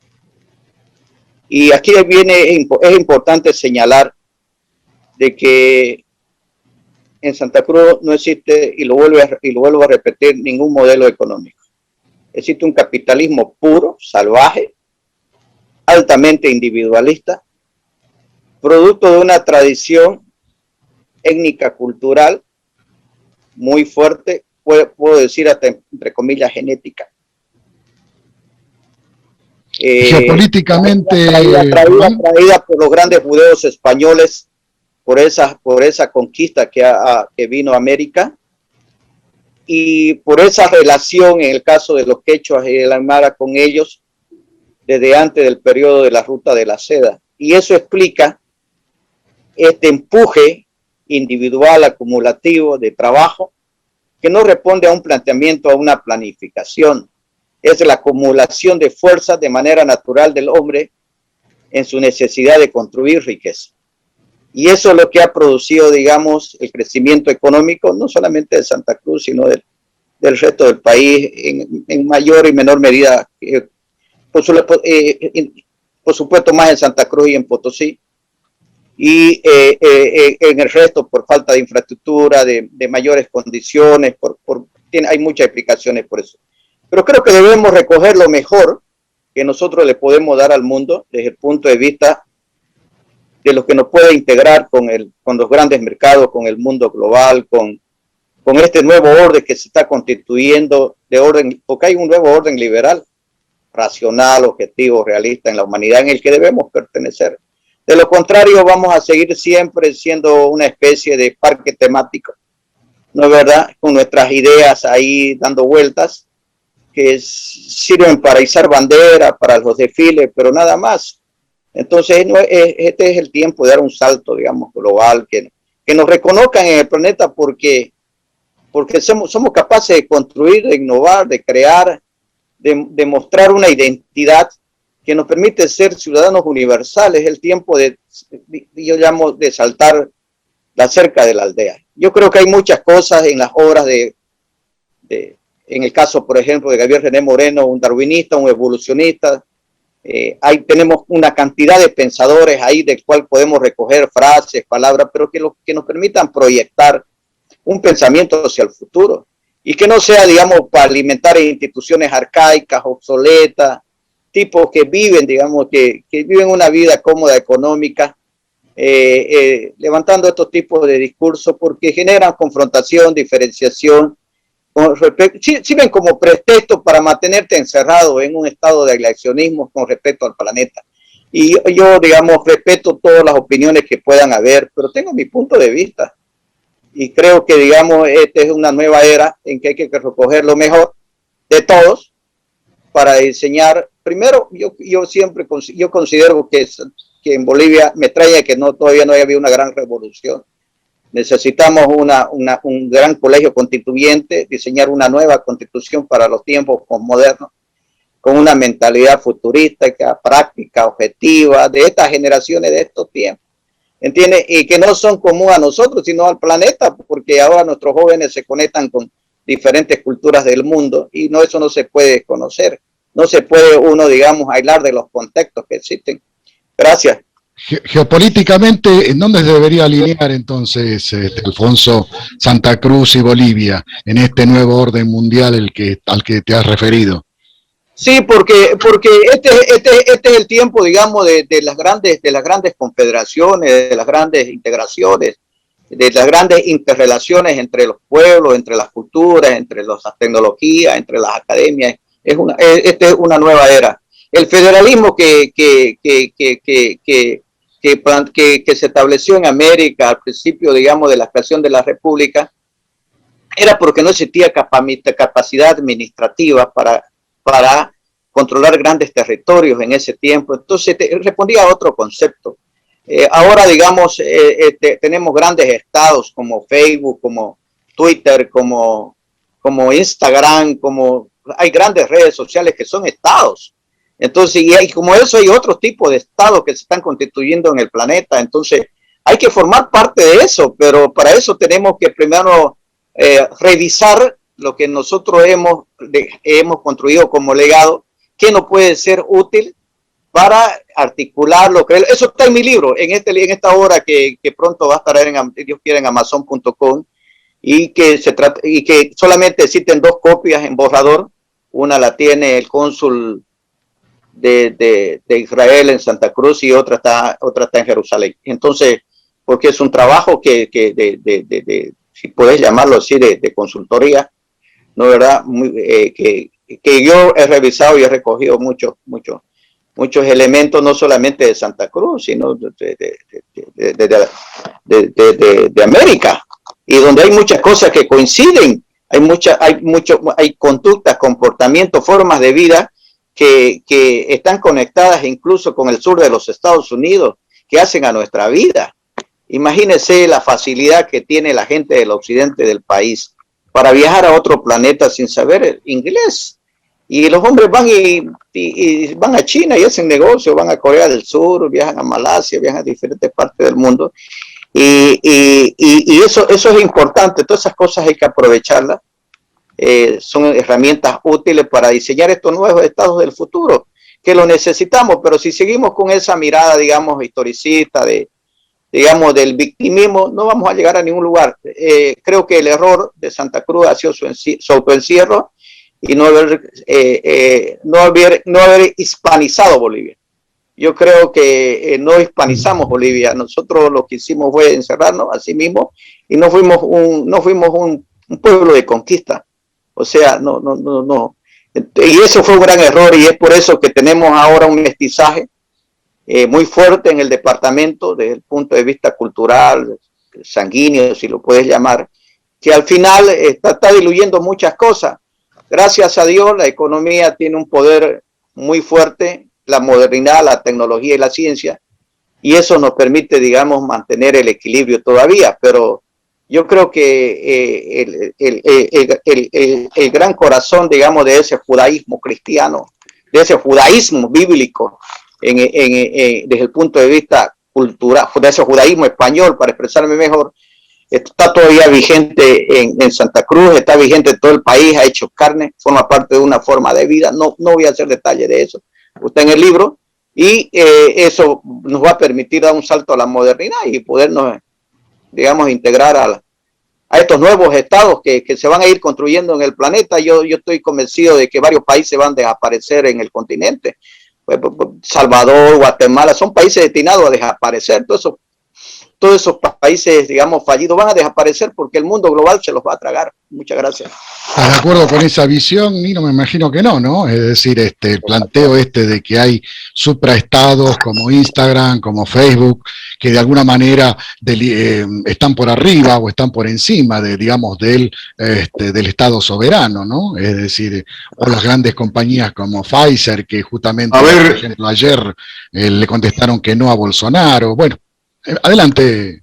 [SPEAKER 2] Y aquí es importante señalar de que en Santa Cruz no existe, y lo vuelvo a repetir, ningún modelo económico. Existe un capitalismo puro, salvaje, altamente individualista, producto de una tradición étnica cultural muy fuerte, puedo decir hasta entre comillas genética.
[SPEAKER 1] Geopolíticamente
[SPEAKER 2] traída por los grandes judeos españoles por esa conquista que vino a América, y por esa relación en el caso de los quechuas y el aymara con ellos desde antes del periodo de la Ruta de la Seda, y eso explica este empuje individual acumulativo de trabajo que no responde a un planteamiento, a una planificación. Es la acumulación de fuerzas de manera natural del hombre en su necesidad de construir riqueza. Y eso es lo que ha producido, digamos, el crecimiento económico, no solamente de Santa Cruz, sino del resto del país, en mayor y menor medida, por supuesto más en Santa Cruz y en Potosí, y en el resto por falta de infraestructura, de mayores condiciones, hay muchas explicaciones por eso. Pero creo que debemos recoger lo mejor que nosotros le podemos dar al mundo desde el punto de vista de lo que nos puede integrar con los grandes mercados, con el mundo global, con este nuevo orden que se está constituyendo, porque hay un nuevo orden liberal, racional, objetivo, realista en la humanidad, en el que debemos pertenecer. De lo contrario, vamos a seguir siempre siendo una especie de parque temático, ¿no es verdad? Con nuestras ideas ahí dando vueltas, que sirven para izar bandera, para los desfiles, pero nada más. Entonces, este es el tiempo de dar un salto, digamos, global, que nos reconozcan en el planeta porque somos capaces de construir, de innovar, de crear, de mostrar una identidad que nos permite ser ciudadanos universales. Es el tiempo yo llamo, de saltar la cerca de la aldea. Yo creo que hay muchas cosas en las obras en el caso, por ejemplo, de Gabriel René Moreno, un darwinista, un evolucionista. Ahí tenemos una cantidad de pensadores ahí del cual podemos recoger frases, palabras, pero que nos permitan proyectar un pensamiento hacia el futuro y que no sea, digamos, para alimentar instituciones arcaicas, obsoletas, tipos que viven, digamos, que viven una vida cómoda, económica, levantando estos tipos de discursos porque generan confrontación, diferenciación, sirven como pretexto para mantenerte encerrado en un estado de aislacionismo con respecto al planeta. Y yo, digamos, respeto todas las opiniones que puedan haber, pero tengo mi punto de vista. Y creo que, digamos, esta es una nueva era en que hay que recoger lo mejor de todos para diseñar. Primero, yo considero que en Bolivia me extraña que todavía no haya habido una gran revolución. Necesitamos un gran colegio constituyente, diseñar una nueva constitución para los tiempos modernos, con una mentalidad futurista, práctica, objetiva, de estas generaciones de estos tiempos. ¿Entiendes? Y que no son comunes a nosotros, sino al planeta, porque ahora nuestros jóvenes se conectan con diferentes culturas del mundo y eso no se puede conocer. No se puede uno, digamos, aislar de los contextos que existen. Gracias.
[SPEAKER 1] Geopolíticamente, ¿en dónde se debería alinear entonces, Alfonso, Santa Cruz y Bolivia en este nuevo orden mundial al que te has referido?
[SPEAKER 2] Sí, porque este es el tiempo, digamos, de las grandes confederaciones, de las grandes integraciones, de las grandes interrelaciones entre los pueblos, entre las culturas, entre las tecnologías, entre las academias. Esta es una nueva era. El federalismo que se estableció en América al principio, digamos, de la creación de la República, era porque no existía capacidad administrativa para controlar grandes territorios en ese tiempo. Entonces respondía a otro concepto. Ahora, digamos, tenemos grandes estados como Facebook, como Twitter, como Instagram, hay grandes redes sociales que son estados. Entonces, y como eso hay otros tipos de estados que se están constituyendo en el planeta. Entonces, hay que formar parte de eso, pero para eso tenemos que primero revisar lo que nosotros hemos construido como legado, que nos puede ser útil para articularlo. Eso está en mi libro, en esta obra que pronto va a estar Dios quiera, en Amazon.com, y que solamente existen 2 copias en borrador. Una la tiene el cónsul de Israel en Santa Cruz y otra está en Jerusalén. Entonces, porque es un trabajo si puedes llamarlo así, de consultoría, ¿no, verdad? Que yo he revisado y he recogido muchos elementos, no solamente de Santa Cruz, sino de América, y donde hay muchas cosas que coinciden, hay conductas, comportamientos, formas de vida que están conectadas incluso con el sur de los Estados Unidos, que hacen a nuestra vida. Imagínense la facilidad que tiene la gente del occidente del país para viajar a otro planeta sin saber inglés. Y los hombres van y van a China y hacen negocio, van a Corea del Sur, viajan a Malasia, viajan a diferentes partes del mundo. Y eso es importante, todas esas cosas hay que aprovecharlas. Son herramientas útiles para diseñar estos nuevos estados del futuro, que lo necesitamos, pero si seguimos con esa mirada, digamos, historicista, digamos, del victimismo, no vamos a llegar a ningún lugar. Creo que el error de Santa Cruz ha sido su autoencierro y no haber hispanizado Bolivia. Yo creo que no hispanizamos Bolivia. Nosotros lo que hicimos fue encerrarnos a sí mismos y no fuimos un pueblo de conquista. O sea, no. Y eso fue un gran error y es por eso que tenemos ahora un mestizaje muy fuerte en el departamento desde el punto de vista cultural, sanguíneo, si lo puedes llamar, que al final está diluyendo muchas cosas. gracias a Dios, la economía tiene un poder muy fuerte, la modernidad, la tecnología y la ciencia, y eso nos permite, digamos, mantener el equilibrio todavía, pero yo creo que el gran corazón, digamos, de ese judaísmo cristiano, de ese judaísmo bíblico, desde el punto de vista cultural, de ese judaísmo español, para expresarme mejor, está todavía vigente en Santa Cruz, está vigente en todo el país, ha hecho carne, forma parte de una forma de vida. No voy a hacer detalle de eso, está en el libro, y eso nos va a permitir dar un salto a la modernidad y podernos, digamos, integrar a estos nuevos estados que se van a ir construyendo en el planeta. Yo estoy convencido de que varios países van a desaparecer en el continente. Salvador, Guatemala, son países destinados a desaparecer. Todos esos países, digamos, fallidos van a desaparecer porque el mundo global se los va a tragar. Muchas gracias.
[SPEAKER 1] ¿Estás de acuerdo con esa visión? Y no me imagino que no, ¿no? Es decir, el planteo de que hay supraestados como Instagram, como Facebook, que de alguna manera están por arriba o están por encima digamos, del Estado soberano, ¿no? Es decir, o las grandes compañías como Pfizer, que justamente, por ejemplo, ayer le contestaron que no a Bolsonaro. Bueno, adelante.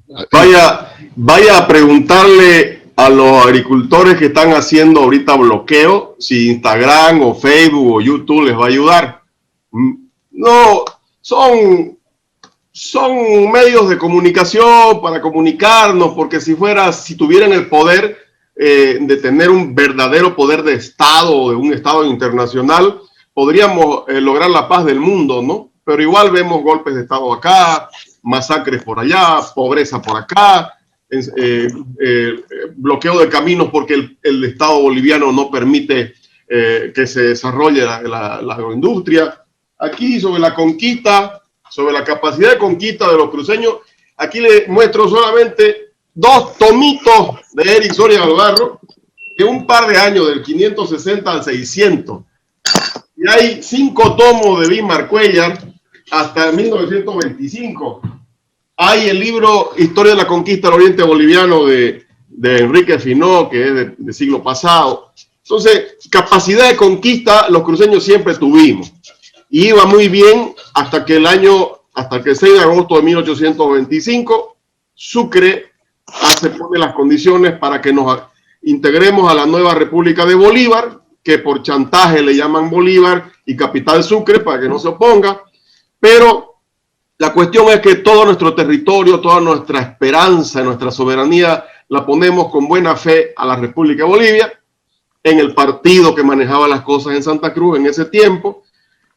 [SPEAKER 3] Vaya a preguntarle a los agricultores que están haciendo ahorita bloqueo si Instagram o Facebook o YouTube les va a ayudar. No, son medios de comunicación para comunicarnos, porque si tuvieran el poder de tener un verdadero poder de Estado o de un Estado internacional, podríamos lograr la paz del mundo, ¿no? Pero igual vemos golpes de Estado acá, masacres por allá, pobreza por acá, bloqueo de caminos porque el Estado boliviano no permite que se desarrolle la agroindustria. Aquí sobre la conquista, sobre la capacidad de conquista de los cruceños, aquí les muestro solamente 2 tomitos de Eric Soria Albarro, de un par de años, del 560 al 600. Y hay 5 tomos de Bismarck Cuellar hasta 1925. Hay el libro Historia de la Conquista del Oriente Boliviano de Enrique Finó, que es de siglo pasado. Entonces, capacidad de conquista los cruceños siempre tuvimos. Y iba muy bien hasta que el 6 de agosto de 1825, Sucre pone las condiciones para que nos integremos a la nueva República de Bolívar, que por chantaje le llaman Bolívar y capital Sucre para que no se oponga. Pero la cuestión es que todo nuestro territorio, toda nuestra esperanza, nuestra soberanía, la ponemos con buena fe a la República de Bolivia, en el partido que manejaba las cosas en Santa Cruz en ese tiempo.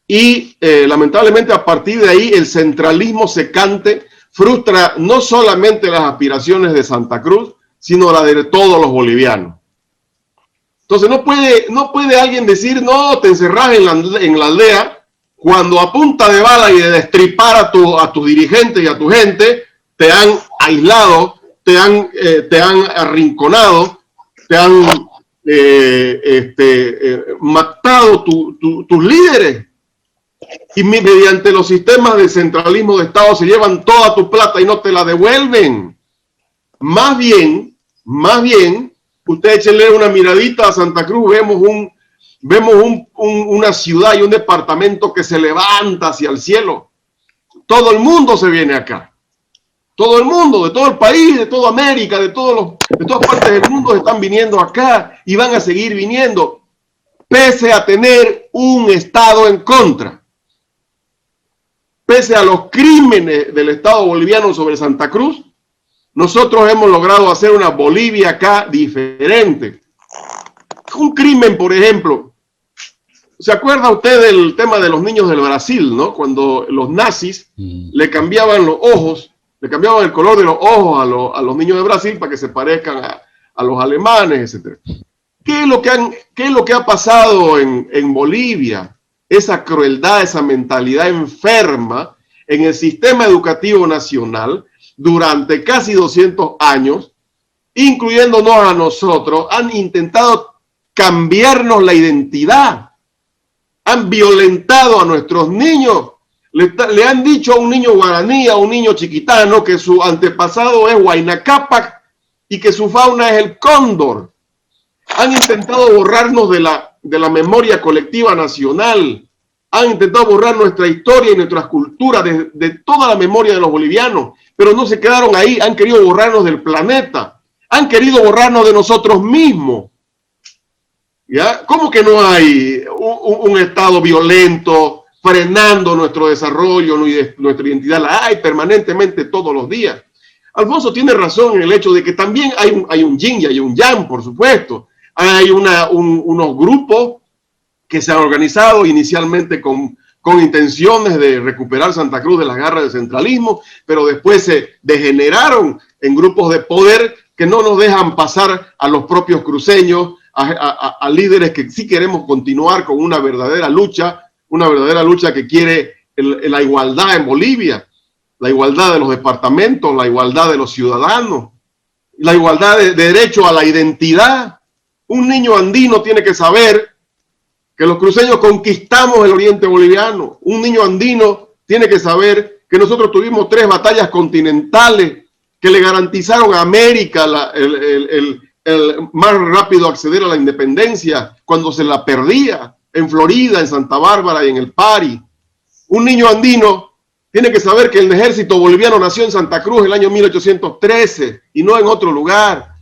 [SPEAKER 3] Y lamentablemente a partir de ahí el centralismo secante frustra no solamente las aspiraciones de Santa Cruz, sino la de todos los bolivianos. Entonces no puede alguien decir, no, te encerrás en la aldea, cuando a punta de bala y de destripar a tus dirigentes y a tu gente, te han aislado, te han arrinconado, te han matado tus líderes. Y mediante los sistemas de centralismo de Estado se llevan toda tu plata y no te la devuelven. Más bien, usted échele una miradita a Santa Cruz, vemos una ciudad y un departamento que se levanta hacia el cielo. Todo el mundo se viene acá. Todo el mundo, de todo el país, de toda América, de todas partes del mundo están viniendo acá y van a seguir viniendo, pese a tener un Estado en contra. Pese a los crímenes del Estado boliviano sobre Santa Cruz, nosotros hemos logrado hacer una Bolivia acá diferente. Un crimen, por ejemplo, ¿se acuerda usted del tema de los niños del Brasil, ¿no? Cuando los nazis le cambiaban los ojos, le cambiaban el color de los ojos a los niños de Brasil para que se parezcan a los alemanes, etc. ¿Qué es lo que ha pasado en Bolivia? Esa crueldad, esa mentalidad enferma en el sistema educativo nacional durante casi 200 años, incluyéndonos a nosotros, han intentado cambiarnos la identidad, han violentado a nuestros niños, le han dicho a un niño guaraní, a un niño chiquitano, que su antepasado es Huayna Cápac y que su fauna es el cóndor. Han intentado borrarnos de la memoria colectiva nacional. Han intentado borrar nuestra historia y nuestras culturas de toda la memoria de los bolivianos, pero no se quedaron ahí. Han querido borrarnos del planeta. Han querido borrarnos de nosotros mismos. ¿Ya? ¿Cómo que no hay un Estado violento frenando nuestro desarrollo, nuestra identidad? La hay permanentemente todos los días. Alfonso tiene razón en el hecho de que también hay un yin y hay un yang, por supuesto. Hay unos grupos que se han organizado inicialmente con intenciones de recuperar Santa Cruz de las garras del centralismo, pero después se degeneraron en grupos de poder que no nos dejan pasar a los propios cruceños, a líderes que sí queremos continuar con una verdadera lucha que quiere la igualdad en Bolivia, la igualdad de los departamentos, la igualdad de los ciudadanos, la igualdad de derecho a la identidad. Un niño andino tiene que saber que los cruceños conquistamos el oriente boliviano. Un niño andino tiene que saber que nosotros tuvimos 3 batallas continentales que le garantizaron a América el más rápido acceder a la independencia cuando se la perdía en Florida, en Santa Bárbara y en el Pari. Un niño andino tiene que saber que el ejército boliviano nació en Santa Cruz el año 1813 y no en otro lugar.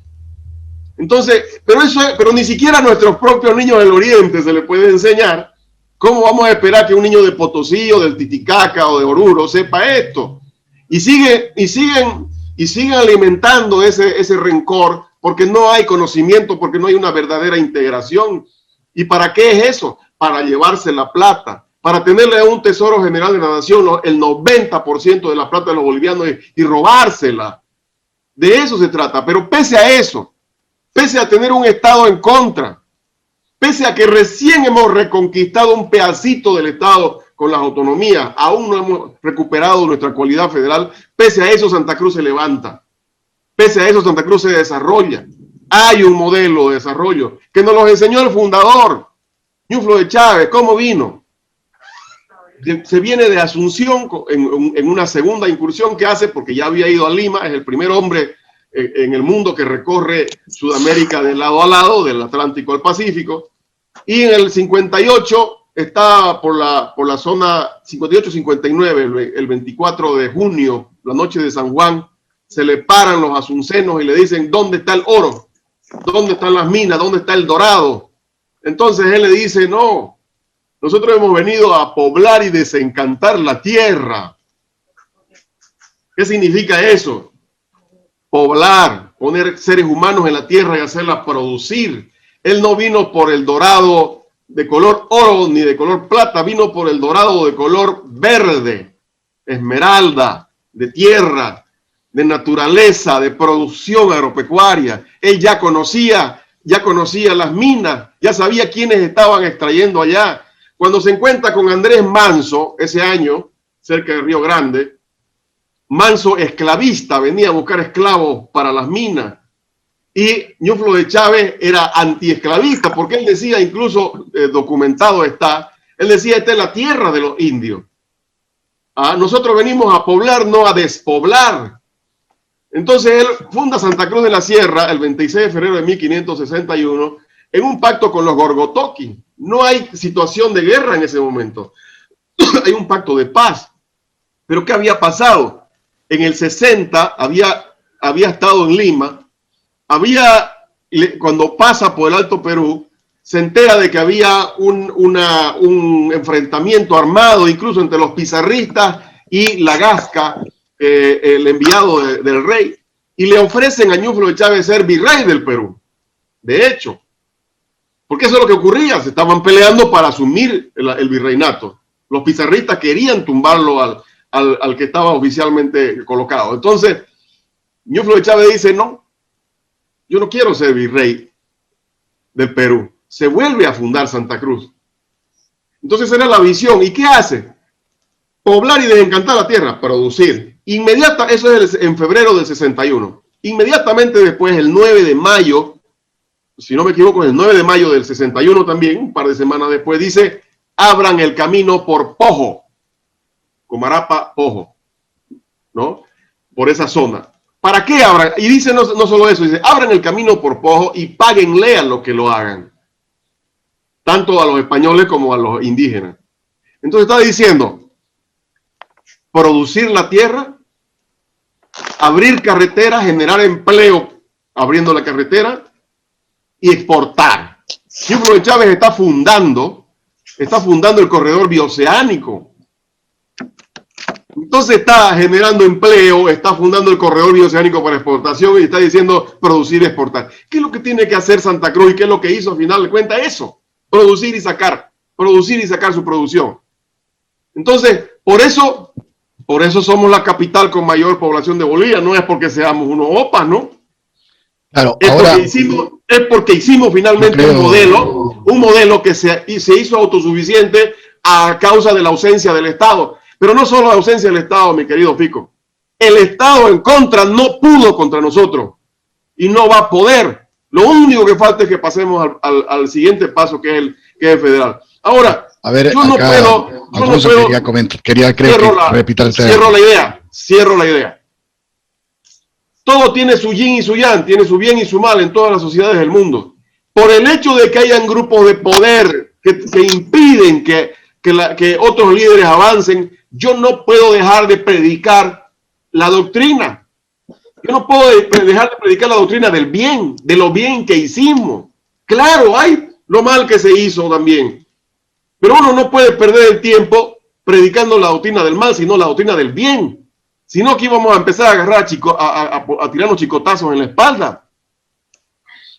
[SPEAKER 3] Entonces, pero ni siquiera a nuestros propios niños del Oriente se les puede enseñar. ¿Cómo vamos a esperar que un niño de Potosí o del Titicaca o de Oruro sepa esto? Y siguen alimentando ese rencor porque no hay conocimiento, porque no hay una verdadera integración. ¿Y para qué es eso? Para llevarse la plata, para tenerle a un tesoro general de la nación el 90% de la plata de los bolivianos y robársela. De eso se trata. Pero pese a eso, pese a tener un Estado en contra, pese a que recién hemos reconquistado un pedacito del Estado con las autonomías, aún no hemos recuperado nuestra cualidad federal, pese a eso Santa Cruz se levanta, pese a eso Santa Cruz se desarrolla. Hay un modelo de desarrollo que nos lo enseñó el fundador, Ñuflo de Chávez. ¿Cómo vino? Se viene de Asunción en una segunda incursión que hace porque ya había ido a Lima, es el primer hombre en el mundo que recorre Sudamérica de lado a lado, del Atlántico al Pacífico, y en el 58 está por la zona 58-59, el 24 de junio, la noche de San Juan, se le paran los asuncenos y le dicen, ¿dónde está el oro? ¿Dónde están las minas? ¿Dónde está el dorado? Entonces él le dice, no, nosotros hemos venido a poblar y desencantar la tierra. ¿Qué significa eso? Poblar, poner seres humanos en la tierra y hacerla producir. Él no vino por el dorado de color oro ni de color plata, vino por el dorado de color verde, esmeralda, de tierra, de naturaleza, de producción agropecuaria. Él ya conocía las minas, ya sabía quiénes estaban extrayendo allá. Cuando se encuentra con Andrés Manso ese año, cerca de Río Grande, Manso esclavista, venía a buscar esclavos para las minas. Y Ñuflo de Chávez era antiesclavista, porque él decía, incluso documentado está, él decía, esta es la tierra de los indios. Nosotros venimos a poblar, no a despoblar. Entonces él funda Santa Cruz de la Sierra el 26 de febrero de 1561 en un pacto con los Gorgotoki. No hay situación de guerra en ese momento. Hay un pacto de paz. ¿Pero qué había pasado? En el 60 había estado en Lima, cuando pasa por el Alto Perú, se entera de que había un enfrentamiento armado, incluso entre los pizarristas y la Gasca, el enviado del rey, y le ofrecen a Ñuflo de Chávez ser virrey del Perú. De hecho, porque eso es lo que ocurría, se estaban peleando para asumir el virreinato. Los pizarristas querían tumbarlo al que estaba oficialmente colocado. Entonces, Ñuflo de Chávez dice, no, yo no quiero ser virrey del Perú. Se vuelve a fundar Santa Cruz. Entonces era la visión. ¿Y qué hace? Poblar y desencantar la tierra, producir. Eso es en febrero del 61. Inmediatamente después, el 9 de mayo, si no me equivoco, el 9 de mayo del 61 también, un par de semanas después, dice, abran el camino por Pojo, Comarapa, Pojo, ¿no? Por esa zona. ¿Para qué abran? Y dice no solo eso, dice, abran el camino por Pojo y páguenle a los que lo hagan. Tanto a los españoles como a los indígenas. Entonces está diciendo, producir la tierra, abrir carreteras, generar empleo abriendo la carretera y exportar. Hugo Chávez está fundando el corredor bioceánico. Entonces está generando empleo, está fundando el corredor bioceánico para exportación y está diciendo producir y exportar. ¿Qué es lo que tiene que hacer Santa Cruz y qué es lo que hizo al final de cuentas? Eso, producir y sacar su producción. Entonces, por eso somos la capital con mayor población de Bolivia, no es porque seamos unos opas, ¿no?
[SPEAKER 1] Claro,
[SPEAKER 3] es
[SPEAKER 1] ahora,
[SPEAKER 3] porque hicimos finalmente un modelo que se hizo autosuficiente a causa de la ausencia del Estado. Pero no solo la ausencia del Estado, mi querido Fico. El Estado en contra no pudo contra nosotros y no va a poder. Lo único que falta es que pasemos al siguiente paso, que es el federal. Ahora,
[SPEAKER 1] a ver,
[SPEAKER 3] yo no puedo. Cierro la idea. Todo tiene su yin y su yang, tiene su bien y su mal en todas las sociedades del mundo. Por el hecho de que hayan grupos de poder que impiden que otros líderes avancen, yo no puedo dejar de predicar la doctrina. Yo no puedo dejar de predicar la doctrina del bien, de lo bien que hicimos. Claro, hay lo mal que se hizo también. Pero uno no puede perder el tiempo predicando la doctrina del mal, sino la doctrina del bien. Si no, aquí íbamos a empezar a agarrar a tirarnos chicotazos en la espalda.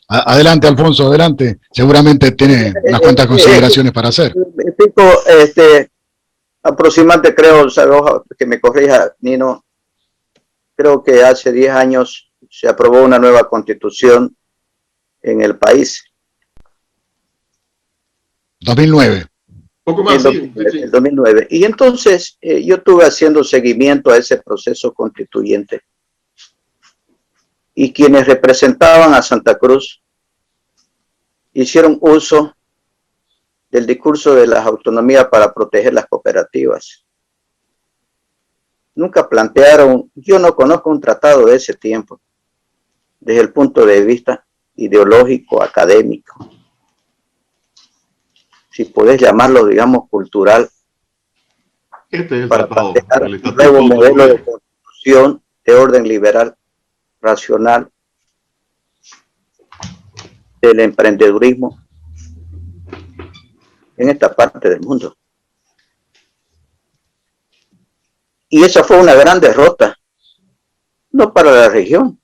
[SPEAKER 1] Adelante, Alfonso, adelante. Seguramente tiene unas cuantas consideraciones para hacer.
[SPEAKER 2] Pico, aproximadamente creo, que me corrija, Nino, creo que hace 10 años se aprobó una nueva constitución en el país.
[SPEAKER 1] 2009.
[SPEAKER 3] Poco más, sí.
[SPEAKER 2] El 2009. Y entonces yo estuve haciendo seguimiento a ese proceso constituyente. Y quienes representaban a Santa Cruz hicieron uso del discurso de las autonomías para proteger las cooperativas. Nunca plantearon, yo no conozco un tratado de ese tiempo, desde el punto de vista ideológico, académico, si podés llamarlo, digamos, cultural, para plantear un nuevo modelo de constitución de orden liberal, racional, del emprendedurismo en esta parte del mundo. Y esa fue una gran derrota, no para la región,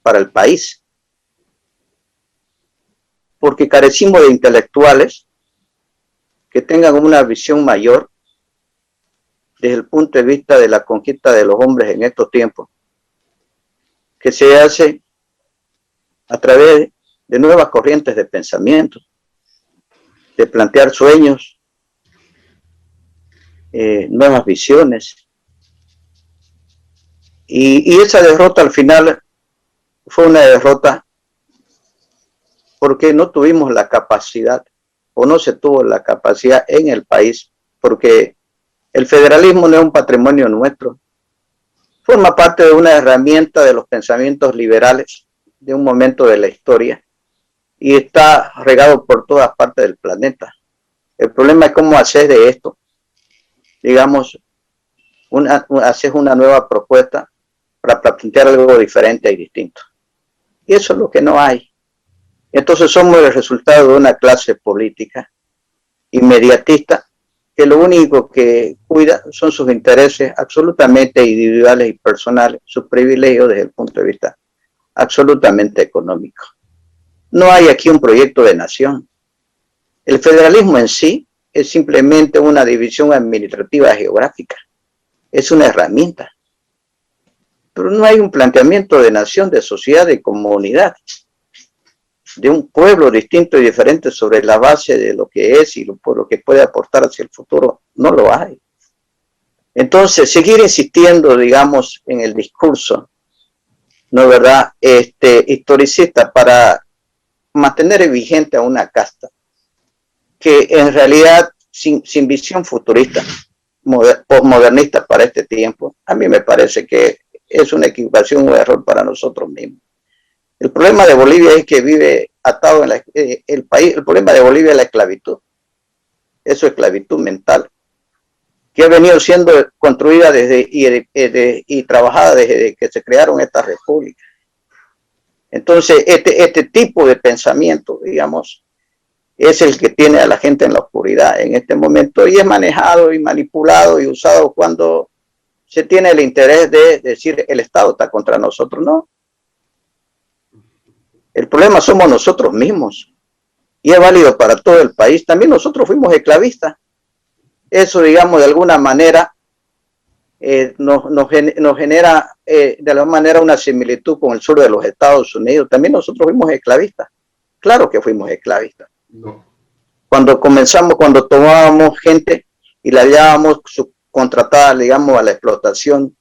[SPEAKER 2] para el país, porque carecimos de intelectuales que tengan una visión mayor desde el punto de vista de la conquista de los hombres en estos tiempos, que se hace a través de nuevas corrientes de pensamiento, de plantear sueños, nuevas visiones. Y esa derrota al final fue una derrota porque no tuvimos la capacidad, o no se tuvo la capacidad en el país, porque el federalismo no es un patrimonio nuestro, forma parte de una herramienta de los pensamientos liberales de un momento de la historia y está regado por todas partes del planeta. El problema es cómo hacer de esto, digamos, hacer una nueva propuesta para plantear algo diferente y distinto. Y eso es lo que no hay. Entonces somos el resultado de una clase política inmediatista que lo único que cuida son sus intereses absolutamente individuales y personales, sus privilegios desde el punto de vista absolutamente económico. No hay aquí un proyecto de nación. El federalismo en sí es simplemente una división administrativa geográfica. Es una herramienta. Pero no hay un planteamiento de nación, de sociedad, de comunidad, de un pueblo distinto y diferente sobre la base de lo que es y por lo que puede aportar hacia el futuro. No lo hay. Entonces, seguir insistiendo, digamos, en el discurso, ¿no es verdad?, historicista para mantener vigente a una casta que en realidad sin visión futurista, postmodernista para este tiempo, a mí me parece que es una equivocación o error para nosotros mismos. El problema de Bolivia es que vive atado en el país. El problema de Bolivia es la esclavitud. Eso es esclavitud mental, que ha venido siendo construida y trabajada desde que se crearon estas repúblicas. Entonces, este tipo de pensamiento, digamos, es el que tiene a la gente en la oscuridad en este momento y es manejado y manipulado y usado cuando se tiene el interés de decir el Estado está contra nosotros. No. El problema somos nosotros mismos y es válido para todo el país. También nosotros fuimos esclavistas. Eso, digamos, de alguna manera nos genera de alguna manera una similitud con el sur de los Estados Unidos. También nosotros fuimos esclavistas. Claro que fuimos esclavistas. No. Cuando tomábamos gente y la hallábamos subcontratada, digamos, a la explotación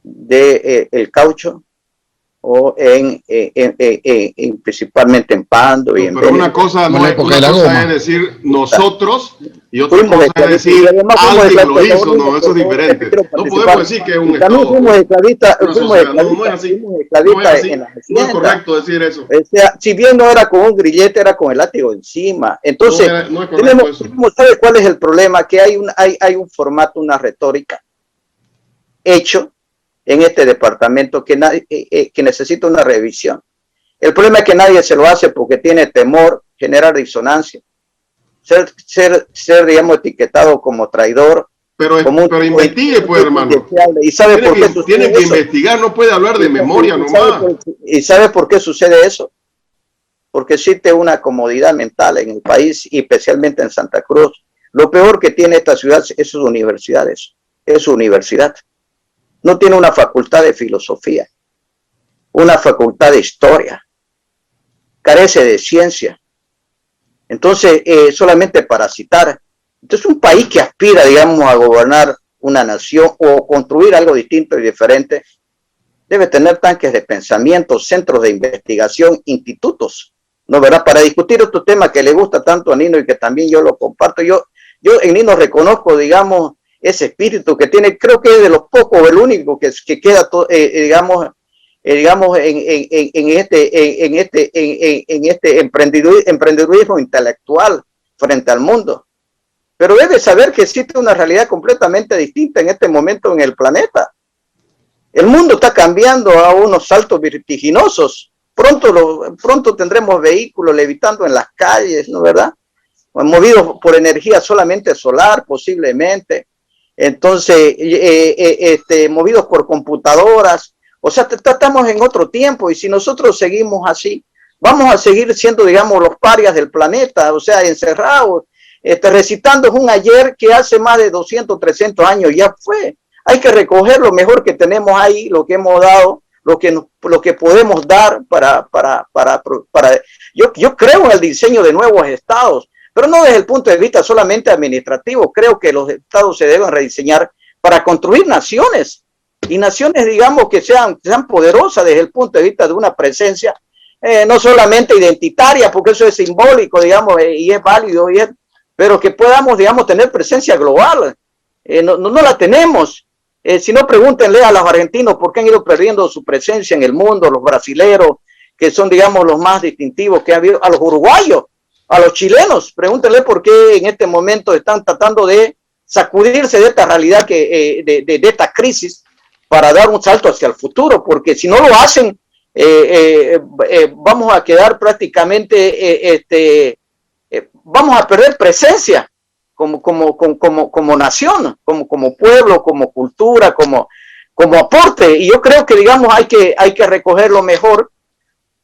[SPEAKER 2] del caucho o principalmente en Pando. Y
[SPEAKER 3] pero una cosa no es decir nosotros y otra cosa es decir alguien lo hizo, no, eso es diferente. No podemos decir que es un Estado.
[SPEAKER 2] También fuimos esclavistas,
[SPEAKER 3] no es correcto decir eso.
[SPEAKER 2] O sea, si bien no era con un grillete, era con el látigo encima. Entonces, ¿sabe cuál es el problema? Que hay un formato, una retórica hecho en este departamento que necesita una revisión. El problema es que nadie se lo hace porque tiene temor, genera disonancia, ser digamos, etiquetado como traidor.
[SPEAKER 3] Pero investigue, pues, hermano.
[SPEAKER 2] ¿Y sabe por qué
[SPEAKER 3] tiene que investigar, no puede hablar de memoria nomás.
[SPEAKER 2] ¿Y sabe por qué sucede eso? Porque existe una comodidad mental en el país y especialmente en Santa Cruz. Lo peor que tiene esta ciudad es sus universidades, es su universidad. No tiene una facultad de filosofía, una facultad de historia, carece de ciencia. Entonces, solamente para citar, entonces un país que aspira, digamos, a gobernar una nación o construir algo distinto y diferente, debe tener tanques de pensamiento, centros de investigación, institutos, ¿no, verdad? Para discutir otro tema que le gusta tanto a Nino y que también yo lo comparto. Yo en Nino reconozco, digamos, ese espíritu que tiene, creo que es de los pocos, el único que queda, digamos, en este emprendedurismo intelectual frente al mundo. Pero debe saber que existe una realidad completamente distinta en este momento en el planeta. El mundo está cambiando a unos saltos vertiginosos. Pronto tendremos vehículos levitando en las calles, ¿no, verdad? Movidos por energía solamente solar, posiblemente. Entonces, movidos por computadoras. O sea, estamos en otro tiempo y si nosotros seguimos así, vamos a seguir siendo, digamos, los parias del planeta, o sea, encerrados, recitando un ayer que hace más de 200, 300 años ya fue. Hay que recoger lo mejor que tenemos ahí, lo que hemos dado, lo que podemos dar yo creo en el diseño de nuevos estados, pero no desde el punto de vista solamente administrativo. Creo que los estados se deben rediseñar para construir naciones, y naciones, digamos, que sean poderosas desde el punto de vista de una presencia, no solamente identitaria, porque eso es simbólico, digamos, y es válido, pero que podamos, digamos, tener presencia global. No la tenemos. Si no, pregúntenle a los argentinos por qué han ido perdiendo su presencia en el mundo, los brasileros, que son, digamos, los más distintivos que ha habido, a los uruguayos, a los chilenos, pregúntenle por qué en este momento están tratando de sacudirse de esta realidad, de esta crisis, para dar un salto hacia el futuro, porque si no lo hacen, vamos a quedar prácticamente, vamos a perder presencia como nación, como pueblo, como cultura, como aporte. Y yo creo que, digamos, hay que recoger lo mejor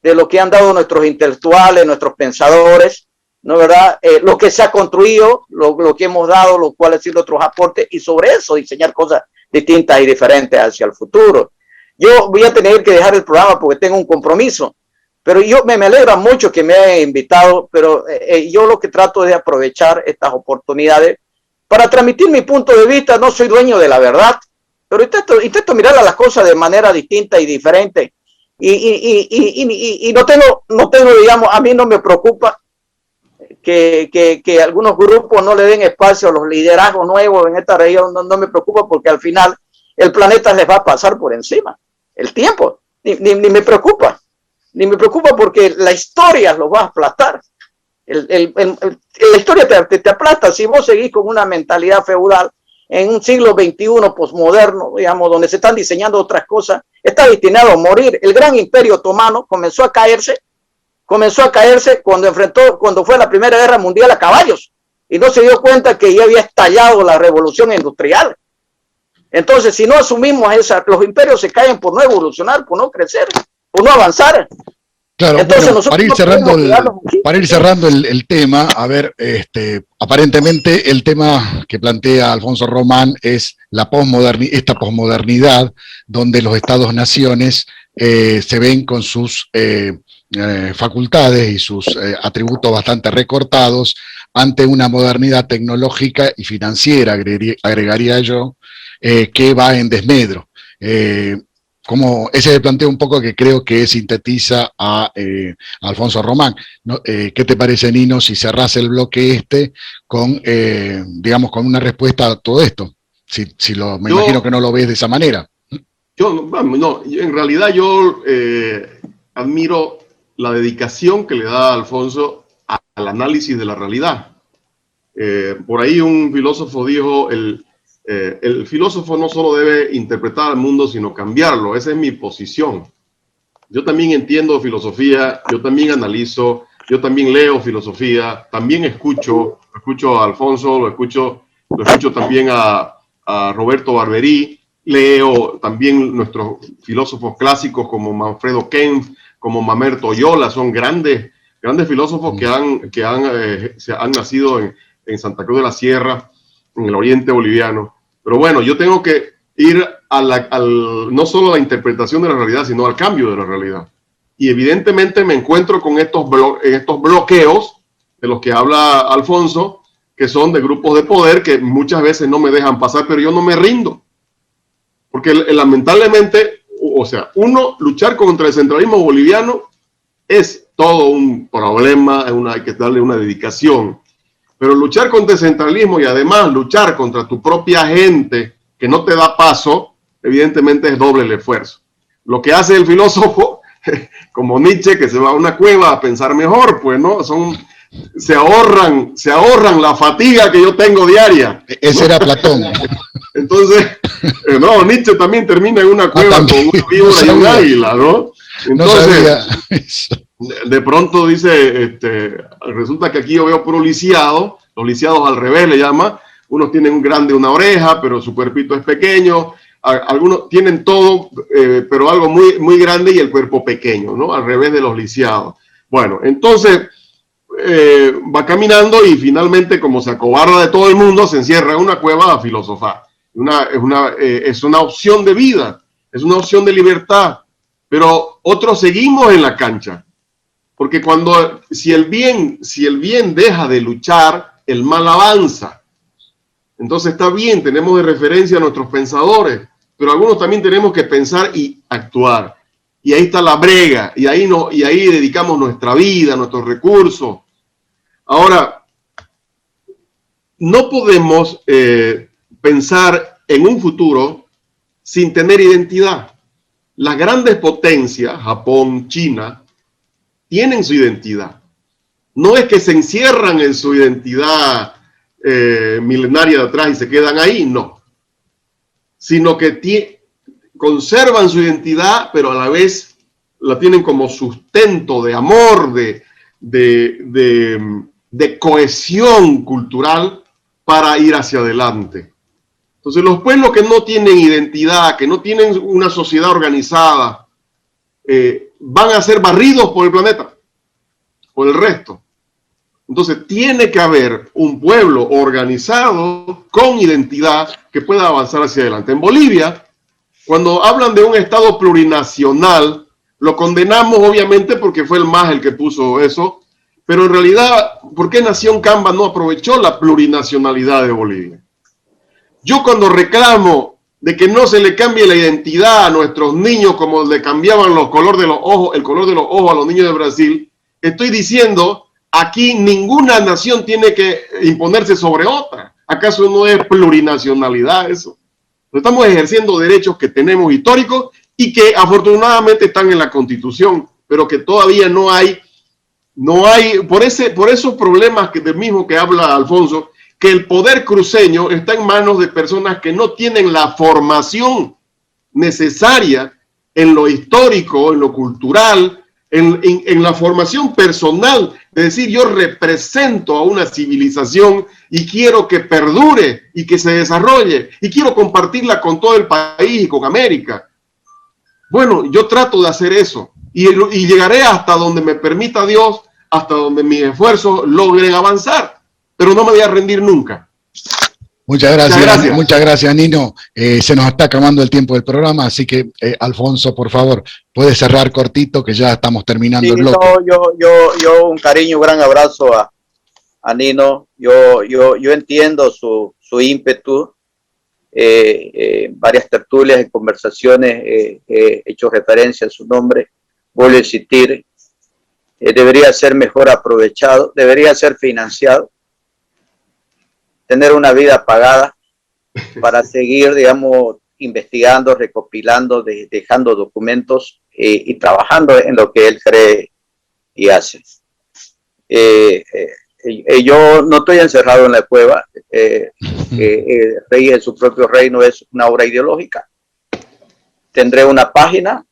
[SPEAKER 2] de lo que han dado nuestros intelectuales, nuestros pensadores, ¿no, verdad? Lo que se ha construido, lo que hemos dado, lo cual es decir otros aportes, y sobre eso diseñar cosas distintas y diferentes hacia el futuro. Yo voy a tener que dejar el programa porque tengo un compromiso, pero yo me alegra mucho que me hayan invitado, pero yo lo que trato es de aprovechar estas oportunidades para transmitir mi punto de vista. No soy dueño de la verdad, pero intento mirar a las cosas de manera distinta y diferente, y no tengo, digamos, a mí no me preocupa que algunos grupos no le den espacio a los liderazgos nuevos en esta región. No me preocupa, porque al final el planeta les va a pasar por encima. El tiempo, ni me preocupa. Ni me preocupa porque la historia los va a aplastar. La historia te aplasta si vos seguís con una mentalidad feudal en un siglo XXI posmoderno, digamos, donde se están diseñando otras cosas. Está destinado a morir. El gran imperio otomano comenzó a caerse cuando fue la Primera Guerra Mundial a caballos y no se dio cuenta que ya había estallado la revolución industrial. Entonces, si no asumimos los imperios se caen por no evolucionar, por no crecer, por no avanzar.
[SPEAKER 1] Claro,
[SPEAKER 2] entonces,
[SPEAKER 1] bueno, para ir cerrando el tema, a ver, aparentemente el tema que plantea Alfonso Román es esta posmodernidad donde los estados-naciones se ven con sus facultades y sus atributos bastante recortados ante una modernidad tecnológica y financiera, agregaría yo, que va en desmedro. Como ese planteo un poco que creo que sintetiza a Alfonso Román. ¿No? ¿Qué te parece, Nino, si cerrás el bloque con, digamos, con una respuesta a todo esto? Me imagino que no lo ves de esa manera.
[SPEAKER 3] En realidad yo admiro la dedicación que le da Alfonso al análisis de la realidad. Por ahí un filósofo dijo, el filósofo no solo debe interpretar al mundo, sino cambiarlo. Esa es mi posición. Yo también entiendo filosofía, yo también analizo, yo también leo filosofía, también escucho a Alfonso, lo escucho también a Roberto Barberí, leo también nuestros filósofos clásicos como Manfredo Kempf, como Mamerto Oyola, son grandes filósofos que han nacido en Santa Cruz de la Sierra, en el oriente boliviano. Pero bueno, yo tengo que ir no solo a la interpretación de la realidad, sino al cambio de la realidad. Y evidentemente me encuentro con estos bloqueos de los que habla Alfonso, que son de grupos de poder que muchas veces no me dejan pasar, pero yo no me rindo. Porque lamentablemente, luchar contra el centralismo boliviano es todo un problema, hay que darle una dedicación. Pero luchar contra el centralismo y además luchar contra tu propia gente que no te da paso, evidentemente es doble el esfuerzo. Lo que hace el filósofo, como Nietzsche, que se va a una cueva a pensar mejor, pues no, se ahorran la fatiga que yo tengo diaria.
[SPEAKER 1] Ese era Platón.
[SPEAKER 3] Entonces, Nietzsche también termina en una cueva con una víbora y un águila, ¿no? Entonces, de pronto dice, resulta que aquí yo veo puro lisiado, los lisiados al revés le llama, unos tienen una oreja, pero su cuerpito es pequeño, algunos tienen todo, pero algo muy, muy grande y el cuerpo pequeño, ¿no? Al revés de los lisiados. Bueno, entonces va caminando y finalmente, como se acobarda de todo el mundo, se encierra en una cueva a filosofar. Es una opción de vida, es una opción de libertad, pero otros seguimos en la cancha. Porque si el bien deja de luchar, el mal avanza. Entonces está bien, tenemos de referencia a nuestros pensadores, pero algunos también tenemos que pensar y actuar. Y ahí está la brega, y ahí dedicamos nuestra vida, nuestros recursos. Ahora, no podemos pensar en un futuro sin tener identidad. Las grandes potencias, Japón, China, tienen su identidad. No es que se encierran en su identidad milenaria de atrás y se quedan ahí, no. Sino que conservan su identidad, pero a la vez la tienen como sustento de amor, de cohesión cultural para ir hacia adelante. Entonces los pueblos que no tienen identidad, que no tienen una sociedad organizada, van a ser barridos por el planeta, por el resto. Entonces tiene que haber un pueblo organizado con identidad que pueda avanzar hacia adelante. En Bolivia, cuando hablan de un Estado plurinacional, lo condenamos obviamente porque fue el MAS el que puso eso, pero en realidad, ¿por qué Nación Camba no aprovechó la plurinacionalidad de Bolivia? Yo cuando reclamo de que no se le cambie la identidad a nuestros niños como le cambiaban el color de los ojos a los niños de Brasil, estoy diciendo, aquí ninguna nación tiene que imponerse sobre otra. ¿Acaso no es plurinacionalidad eso? Estamos ejerciendo derechos que tenemos históricos y que afortunadamente están en la Constitución, pero que todavía no hay por esos problemas del mismo que habla Alfonso, que el poder cruceño está en manos de personas que no tienen la formación necesaria en lo histórico, en lo cultural, en la formación personal, es decir, yo represento a una civilización y quiero que perdure y que se desarrolle y quiero compartirla con todo el país y con América. Bueno, yo trato de hacer eso y llegaré hasta donde me permita Dios, hasta donde mis esfuerzos logren avanzar, pero no me voy a rendir nunca.
[SPEAKER 1] Muchas gracias, Nino. Se nos está acabando el tiempo del programa, así que, Alfonso, por favor, puedes cerrar cortito, que ya estamos terminando el bloque.
[SPEAKER 2] Yo un cariño, un gran abrazo a Nino. Yo entiendo su ímpetu. Varias tertulias y conversaciones he hecho referencia a su nombre. Vuelvo a insistir, debería ser mejor aprovechado, debería ser financiado, tener una vida pagada para seguir, digamos, investigando, recopilando, dejando documentos y trabajando en lo que él cree y hace. Yo no estoy encerrado en la cueva. Rey en su propio reino es una obra ideológica. Tendré una página,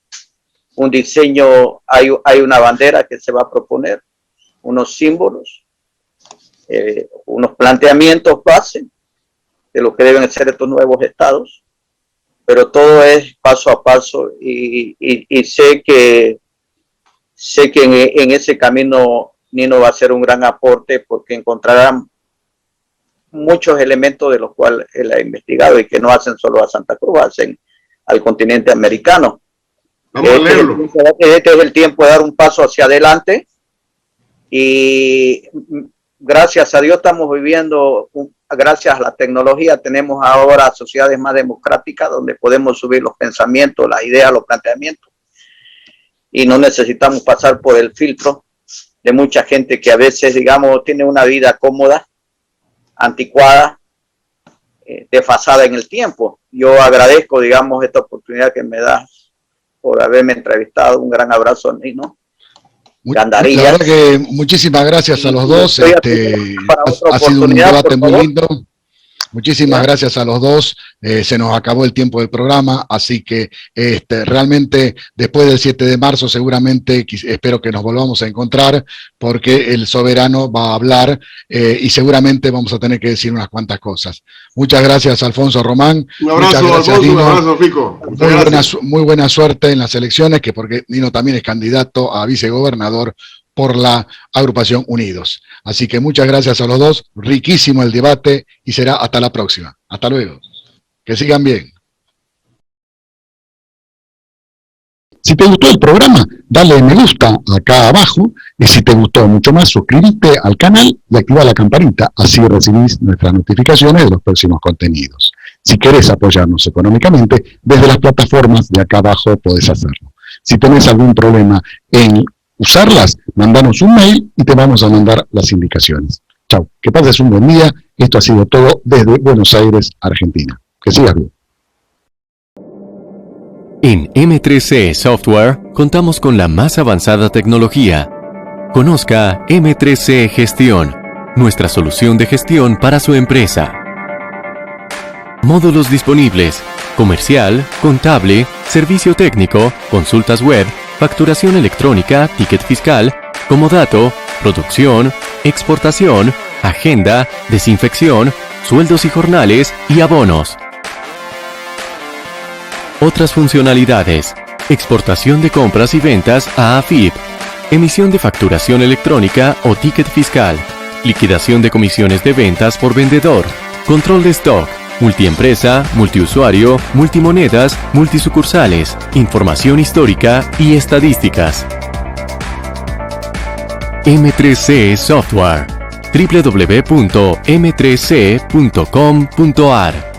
[SPEAKER 2] un diseño, hay una bandera que se va a proponer, unos símbolos, unos planteamientos base de lo que deben ser estos nuevos estados, pero todo es paso a paso y sé que en ese camino Nino va a ser un gran aporte porque encontrarán muchos elementos de los cuales él ha investigado y que no hacen solo a Santa Cruz, hacen al continente americano. Este es el tiempo de dar un paso hacia adelante y gracias a Dios estamos viviendo, gracias a la tecnología, tenemos ahora sociedades más democráticas donde podemos subir los pensamientos, las ideas, los planteamientos y no necesitamos pasar por el filtro de mucha gente que a veces, digamos, tiene una vida cómoda, anticuada, desfasada en el tiempo. Yo agradezco, digamos, esta oportunidad que me da por haberme entrevistado. Un gran abrazo a Nino.
[SPEAKER 1] La verdad que muchísimas gracias a los dos. Ha sido un debate muy lindo. Muchísimas gracias a los dos. Se nos acabó el tiempo del programa, así que realmente después del 7 de marzo seguramente espero que nos volvamos a encontrar porque el soberano va a hablar y seguramente vamos a tener que decir unas cuantas cosas. Muchas gracias, Alfonso Román.
[SPEAKER 3] Un abrazo, Alfonso, un abrazo, Fico.
[SPEAKER 1] Muy buena suerte en las elecciones, que porque Nino también es candidato a vicegobernador por la agrupación Unidos. Así que muchas gracias a los dos, riquísimo el debate y será hasta la próxima. Hasta luego. Que sigan bien. Si te gustó el programa, dale me gusta acá abajo y si te gustó mucho más, suscríbete al canal y activa la campanita, así recibís nuestras notificaciones de los próximos contenidos. Si querés apoyarnos económicamente, desde las plataformas de acá abajo podés hacerlo. Si tenés algún problema en usarlas, mandanos un mail y te vamos a mandar las indicaciones. Chau, que pases un buen día. Esto ha sido todo desde Buenos Aires, Argentina. Que sigas bien.
[SPEAKER 4] En M3C Software contamos con la más avanzada tecnología. Conozca M3C Gestión, nuestra solución de gestión para su empresa. Módulos disponibles: comercial, contable, servicio técnico, consultas web, facturación electrónica, ticket fiscal, comodato, producción, exportación, agenda, desinfección, sueldos y jornales y abonos. Otras funcionalidades: exportación de compras y ventas a AFIP, emisión de facturación electrónica o ticket fiscal, liquidación de comisiones de ventas por vendedor, control de stock, multiempresa, multiusuario, multimonedas, multisucursales, información histórica y estadísticas. M3C Software. www.m3c.com.ar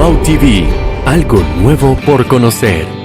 [SPEAKER 4] Wow TV, algo nuevo por conocer.